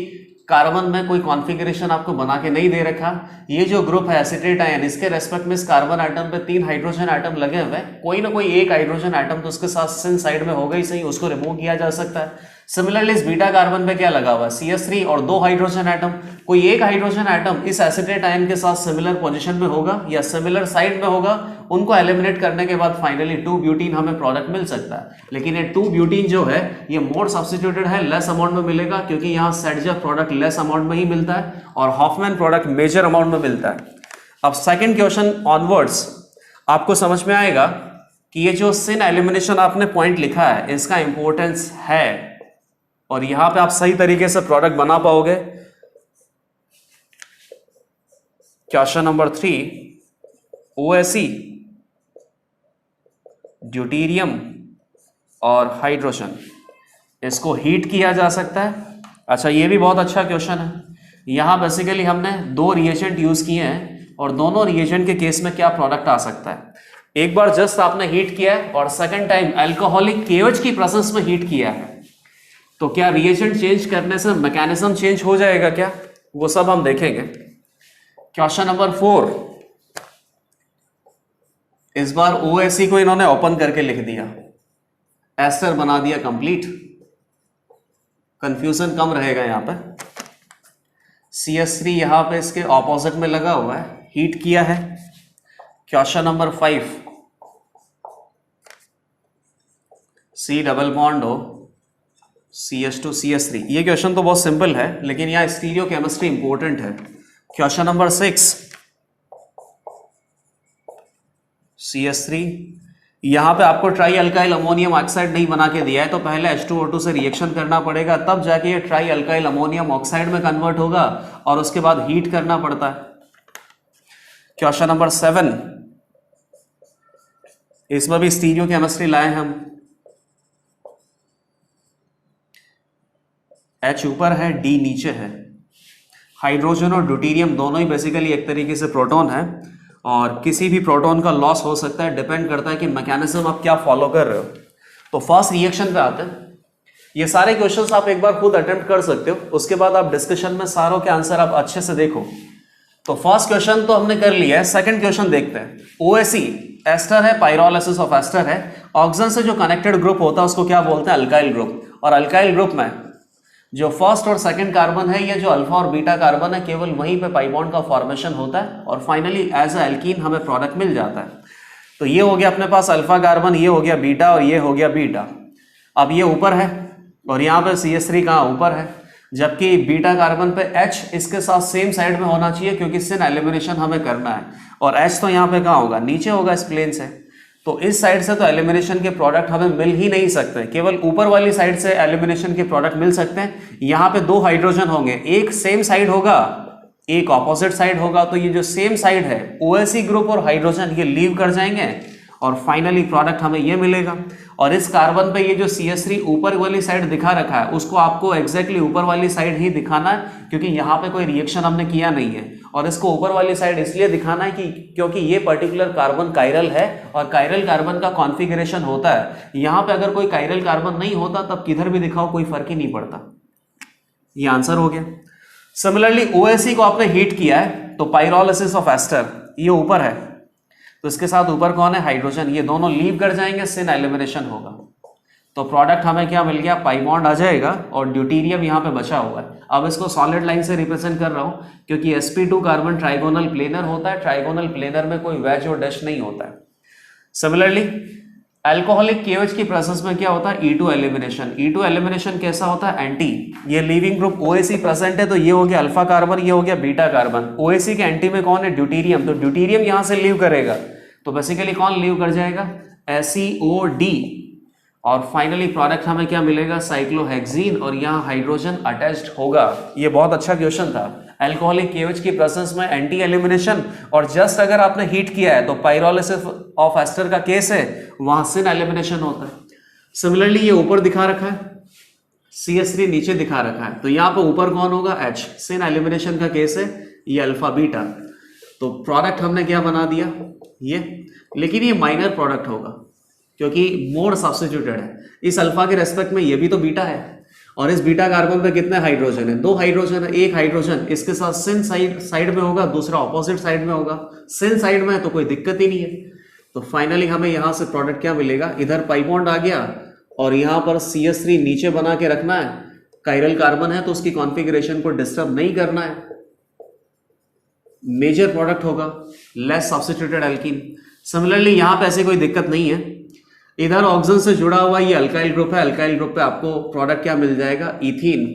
कार्बन में कोई कॉन्फ़िगरेशन आपको बना के नहीं दे रखा। ये जो ग्रुप है एसीटेट आयन, इसके रेस्पेक्ट में इस कार्बन एटम पे 3 हाइड्रोजन एटम लगे हुए हैं, कोई ना कोई एक हाइड्रोजन एटम तो उसके साथ सिन साइड में होगा ही सही, उसको रिमूव किया जा सकता है। सिमिलरली इस बीटा कार्बन पे क्या लगा हुआ है, CH3 और 2 हाइड्रोजन एटम, कोई एक हाइड्रोजन एटम इस एसीटेट आयन के साथ सिमिलर पोजीशन में होगा या सिमिलर साइड में होगा, उनको एलिमिनेट करने के बाद फाइनली 2 ब्यूटीन हमें प्रोडक्ट मिल सकता है। लेकिन ये 2 ब्यूटीन जो है ये मोर सब्स्टिट्यूटेड है, लेस अमाउंट में मिलेगा, क्योंकि यहाँ सेडजेफ प्रोडक्ट लेस अमाउंट में ही मिलता है और हॉफमैन प्रोडक्ट मेजर अमाउंट में मिलता है। अब सेकंड क्वेश्चन ऑनवर्ड्स आपको समझ में आएगा कि ये जो सिन एलिमिनेशन आपने पॉइंट लिखा है इसका इंपॉर्टेंस है, और यहां पे आप सही तरीके से प्रोडक्ट बना पाओगे। क्वेश्चन नंबर 3, OAC, ड्यूटीरियम और हाइड्रोजन, इसको हीट किया जा सकता है। अच्छा, ये भी बहुत अच्छा क्वेश्चन है। यहां बेसिकली हमने 2 रिएजेंट यूज किए हैं और दोनों रिएजेंट के केस में क्या प्रोडक्ट आ सकता है। एक बार जस्ट आपने हीट किया है और सेकंड टाइम अल्कोहलिक KOH की प्रेजेंस में हीट किया है, तो क्या रिएजेंट चेंज करने से मैकेनिज्म चेंज हो जाएगा क्या, वो सब हम देखेंगे। क्वेश्चन नंबर 4, इस बार OAC को इन्होंने ओपन करके लिख दिया, एस्टर बना दिया कंप्लीट, कंफ्यूजन कम रहेगा यहां पे। CH3 यहां पे इसके ऑपोजिट में लगा हुआ है, हीट किया है। Question number 5, C double bond हो CH2 CH3। ये क्वेश्चन तो बहुत सिंपल है, लेकिन यहाँ स्टीरियो केमिस्ट्री इंपॉर्टेंट है। क्वेश्चन नंबर 6, CH3, यहां पे आपको ट्राई अल्काइल अमोनियम ऑक्साइड नहीं बना के दिया है, तो पहले H2O2 से रिएक्शन करना पड़ेगा, तब जाके ये ट्राई अल्काइल अमोनियम ऑक्साइड में कन्वर्ट होगा और उसके बाद हीट करना पड़ता है। क्वेश्चन नंबर 7, इसमें भी स्टीरियो केमिस्ट्री लाए हम। H ऊपर है, D नीचे है। हाइड्रोजन और ड्यूटीरियम दोनों ही बेसिकली एक तरीके से प्रोटॉन है, और किसी भी प्रोटॉन का लॉस हो सकता है, डिपेंड करता है कि मैकेनिज्म आप क्या फॉलो कर रहे हो। तो फर्स्ट रिएक्शन पे आते हैं। ये सारे क्वेश्चंस आप एक बार खुद अटेम्प्ट कर सकते हो, उसके बाद आप डिस्कशन में सारों के आंसर आप अच्छे से देखो। तो फर्स्ट क्वेश्चन तो हमने कर लिया है, सेकंड क्वेश्चन देखते हैं। OAC एस्टर है, पाइरोलिसिस ऑफ एस्टर है, ऑक्सीजन से जो कनेक्टेड ग्रुप होता है उसको क्या बोलते हैं, अल्काइल ग्रुप। और अल्काइल ग्रुप में जो फर्स्ट और सेकंड कार्बन है, ये जो अल्फा और बीटा कार्बन है, केवल वहीं पे पाई बॉन्ड का फॉर्मेशन होता है और फाइनली एज अ एल्कीन हमें प्रोडक्ट मिल जाता है। तो ये हो गया अपने पास अल्फा कार्बन, ये हो गया बीटा और ये हो गया बीटा। अब ये ऊपर है और यहाँ पे CH3 कहाँ ऊपर है, जबकि बीटा कार्बन पे H इसके साथ सेम साइड में होना चाहिए क्योंकि सिन एलिमिनेशन हमें करना है, और H तो यहाँ पे कहाँ होगा, नीचे होगा इस प्लेन से। तो इस साइड से तो एलिमिनेशन के प्रोडक्ट हमें मिल ही नहीं सकते, केवल ऊपर वाली साइड से एलिमिनेशन के प्रोडक्ट मिल सकते हैं। यहाँ पे 2 हाइड्रोजन होंगे, एक सेम साइड होगा एक ऑपोजिट साइड होगा, तो ये जो सेम साइड है OSE ग्रुप और हाइड्रोजन ये लीव कर जाएंगे और फाइनली प्रोडक्ट हमें ये मिलेगा। और इस कार्बन पे ये जो CH3 ऊपर वाली साइड दिखा रखा है उसको आपको एग्जैक्टली ऊपर वाली साइड ही दिखाना है, क्योंकि यहाँ पे कोई रिएक्शन हमने किया नहीं है। और इसको ऊपर वाली साइड इसलिए दिखाना है कि क्योंकि ये पर्टिकुलर कार्बन कायरल है और कायरल कार्बन का कॉन्फ़िगरेशन होता है। यहाँ पे अगर कोई कायरल कार्बन नहीं होता तब किधर भी दिखाओ कोई फर्क ही नहीं पड़ता। ये आंसर हो गया। सिमिलरली OSE को आपने हीट किया है तो पाइरोलिसिस ऑफ एस्टर ये ऊपर है, तो इसके साथ ऊपर कौन है, हाइड्रोजन, ये दोनों लीव कर जाएंगे, सिन एलिमिनेशन होगा। तो प्रोडक्ट हमें क्या मिल गया, पाई बॉन्ड आ जाएगा और ड्यूटीरियम यहाँ पे बचा हुआ है। अब इसको सॉलिड लाइन से रिप्रेजेंट कर रहा हूँ क्योंकि sp2 कार्बन ट्राइगोनल प्लेनर होता है, ट्राइगोनल प्लेनर में कोई वेज और डैश नहीं होता है। सिमिलरली अल्कोहलिक KOH की प्रेजेंस में क्या होता है, E2 एलिमिनेशन। E2 एलिमिनेशन कैसा होता है, एंटी। ये लीविंग ग्रुप OSE प्रेजेंट है तो ये हो गया अल्फा कार्बन, ये हो गया बीटा कार्बन। OSE के एंटी में कौन है, ड्यूटीरियम, तो ड्यूटीरियम यहां से लीव करेगा तो बेसिकली कौन लीव कर जाएगा, SeOD। और फाइनली प्रोडक्ट हमें क्या मिलेगा, साइक्लोहेक्सीन, और यहाँ हाइड्रोजन अटैच्ड होगा। ये बहुत अच्छा क्वेश्चन था। अल्कोहलिक KOH की प्रेजेंस में एंटी एलिमिनेशन, और जस्ट अगर आपने हीट किया है तो पाइरोलिसिस ऑफ एस्टर का केस है, वहां सिन एलिमिनेशन होता है। सिमिलरली ये ऊपर दिखा रखा है, CH3 नीचे दिखा रखा है, तो यहाँ पे ऊपर कौन होगा, H। सिन एलिमिनेशन का केस है, ये अल्फा बीटा। तो प्रोडक्ट हमने क्या बना दिया, ये। लेकिन ये माइनर प्रोडक्ट होगा क्योंकि मोड सब्स्टिट्यूटेड है। इस अल्फा के रेस्पेक्ट में ये भी तो बीटा है, और इस बीटा कार्बन पे कितने हाइड्रोजन है, 2 हाइड्रोजन है। एक हाइड्रोजन इसके साथ सिन साइड में होगा, दूसरा ऑपोजिट साइड में होगा। सिन साइड में है तो कोई दिक्कत ही नहीं है। तो फाइनली हमें यहां से प्रोडक्ट क्या मिलेगा, इधर पाई बॉन्ड आ गया और यहां पर CH3 नीचे बना के रखना है। कायरल कार्बन है तो उसकी कॉन्फ़िगरेशन को डिस्टर्ब नहीं करना है। मेजर प्रोडक्ट होगा, लेस सब्स्टिट्यूटेड एल्कीन। सिमिलरली यहां पे ऐसे कोई दिक्कत नहीं है। इधर ऑक्सीजन से जुड़ा हुआ ये अल्काइल ग्रुप है, अल्काइल ग्रुप पे आपको प्रोडक्ट क्या मिल जाएगा, इथीन।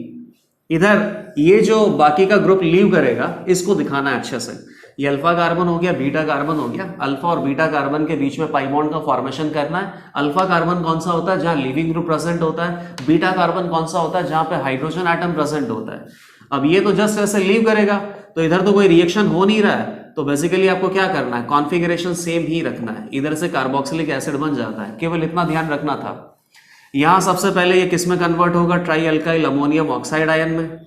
इधर ये जो बाकी का ग्रुप लीव करेगा इसको दिखाना है अच्छे से। ये अल्फा कार्बन हो गया, बीटा कार्बन हो गया। अल्फा और बीटा कार्बन के बीच में पाई बॉन्ड का फॉर्मेशन करना है। अल्फा कार्बन कौन सा होता है, जहां लिविंग ग्रुप प्रेजेंट होता है। बीटा कार्बन कौन सा होता है, जहां पे हाइड्रोजन एटम प्रेजेंट होता है। अब ये तो जस्ट ऐसे लीव करेगा तो इधर तो कोई रिएक्शन हो नहीं रहा है, तो बेसिकली आपको क्या करना है, कॉन्फ़िगरेशन सेम ही रखना है। इधर से कार्बोक्सिलिक एसिड बन जाता है, केवल इतना ध्यान रखना था। यहां सबसे पहले ये किस में कन्वर्ट होगा, try alkyl ammonium oxide ion में।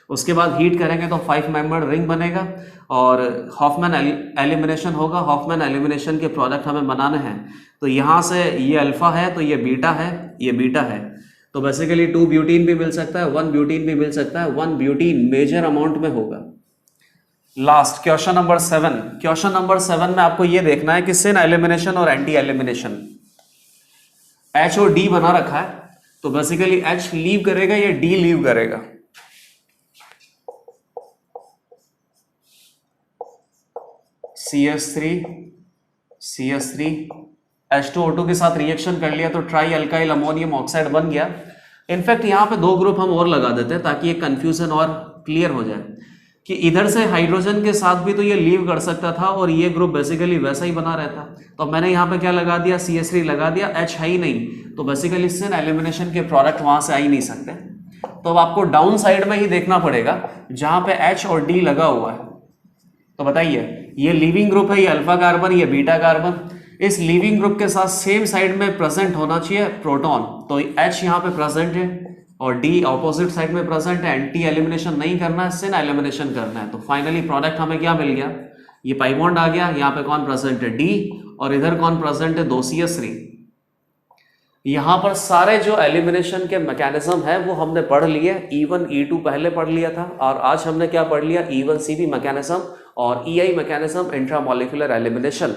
उसके बाद हीट करेंगे तो 5 मेंबर्ड रिंग बनेगा और हॉफमैन एलिमिनेशन होगा। हॉफमैन एलिमिनेशन के प्रोडक्ट हमें बनाने हैं, तो यहां से ये अल्फा है तो ये बीटा है, ये बीटा है, तो बेसिकली 2 ब्यूटीन भी मिल सकता है, 1 ब्यूटीन भी मिल सकता है। 1 ब्यूटीन मेजर अमाउंट में होगा। Last question number 7। Question number 7 में आपको ये देखना है कि सिन एलिमिनेशन और एंटी एलिमिनेशन, H और D बना रखा है, तो बेसिकली H लीव करेगा या D लीव करेगा। CH3 H2O2 के साथ रिएक्शन कर लिया तो ट्राई अल्काइल अमोनियम ऑक्साइड बन गया। इनफैक्ट यहाँ पे 2 ग्रुप हम और लगा देते हैं ताकि ये कंफ्यूजन और क्लियर हो जाए कि इधर से हाइड्रोजन के साथ भी तो ये लीव कर सकता था और ये ग्रुप बेसिकली वैसा ही बना रहता। तो मैंने यहाँ पे क्या लगा दिया, CH3 लगा दिया, H है ही नहीं, तो बेसिकली सिन एलिमिनेशन के प्रोडक्ट वहां से आ ही नहीं सकते। तो अब आपको डाउन साइड में ही देखना पड़ेगा जहां पे H और D लगा हुआ है। तो बताइए, ये लीविंग ग्रुप है, ये अल्फा कार्बन, ये बीटा कार्बन। इस लीविंग ग्रुप के साथ सेम साइड में प्रेजेंट होना चाहिए प्रोटॉन, तो H यहाँ पे प्रेजेंट है और D ऑपोजिट साइड में प्रेजेंट है। एंटी एलिमिनेशन नहीं करना है, सिन एलिमिनेशन करना है। तो फाइनली प्रोडक्ट हमें क्या मिल गया, ये पाई बॉन्ड आ गया, यहाँ पे कौन प्रेजेंट है, D, और इधर कौन प्रेजेंट है, 2 CH3। यहाँ पर सारे जो एलिमिनेशन के मैकेनिज्म है वो हमने पढ़ लिए। E1 E2 पहले पढ़ लिया था और आज हमने क्या पढ़ लिया, E1 CV मैकेनिज्म और EI मैकेनिज्म, इंट्रामोलिकुलर एलिमिनेशन।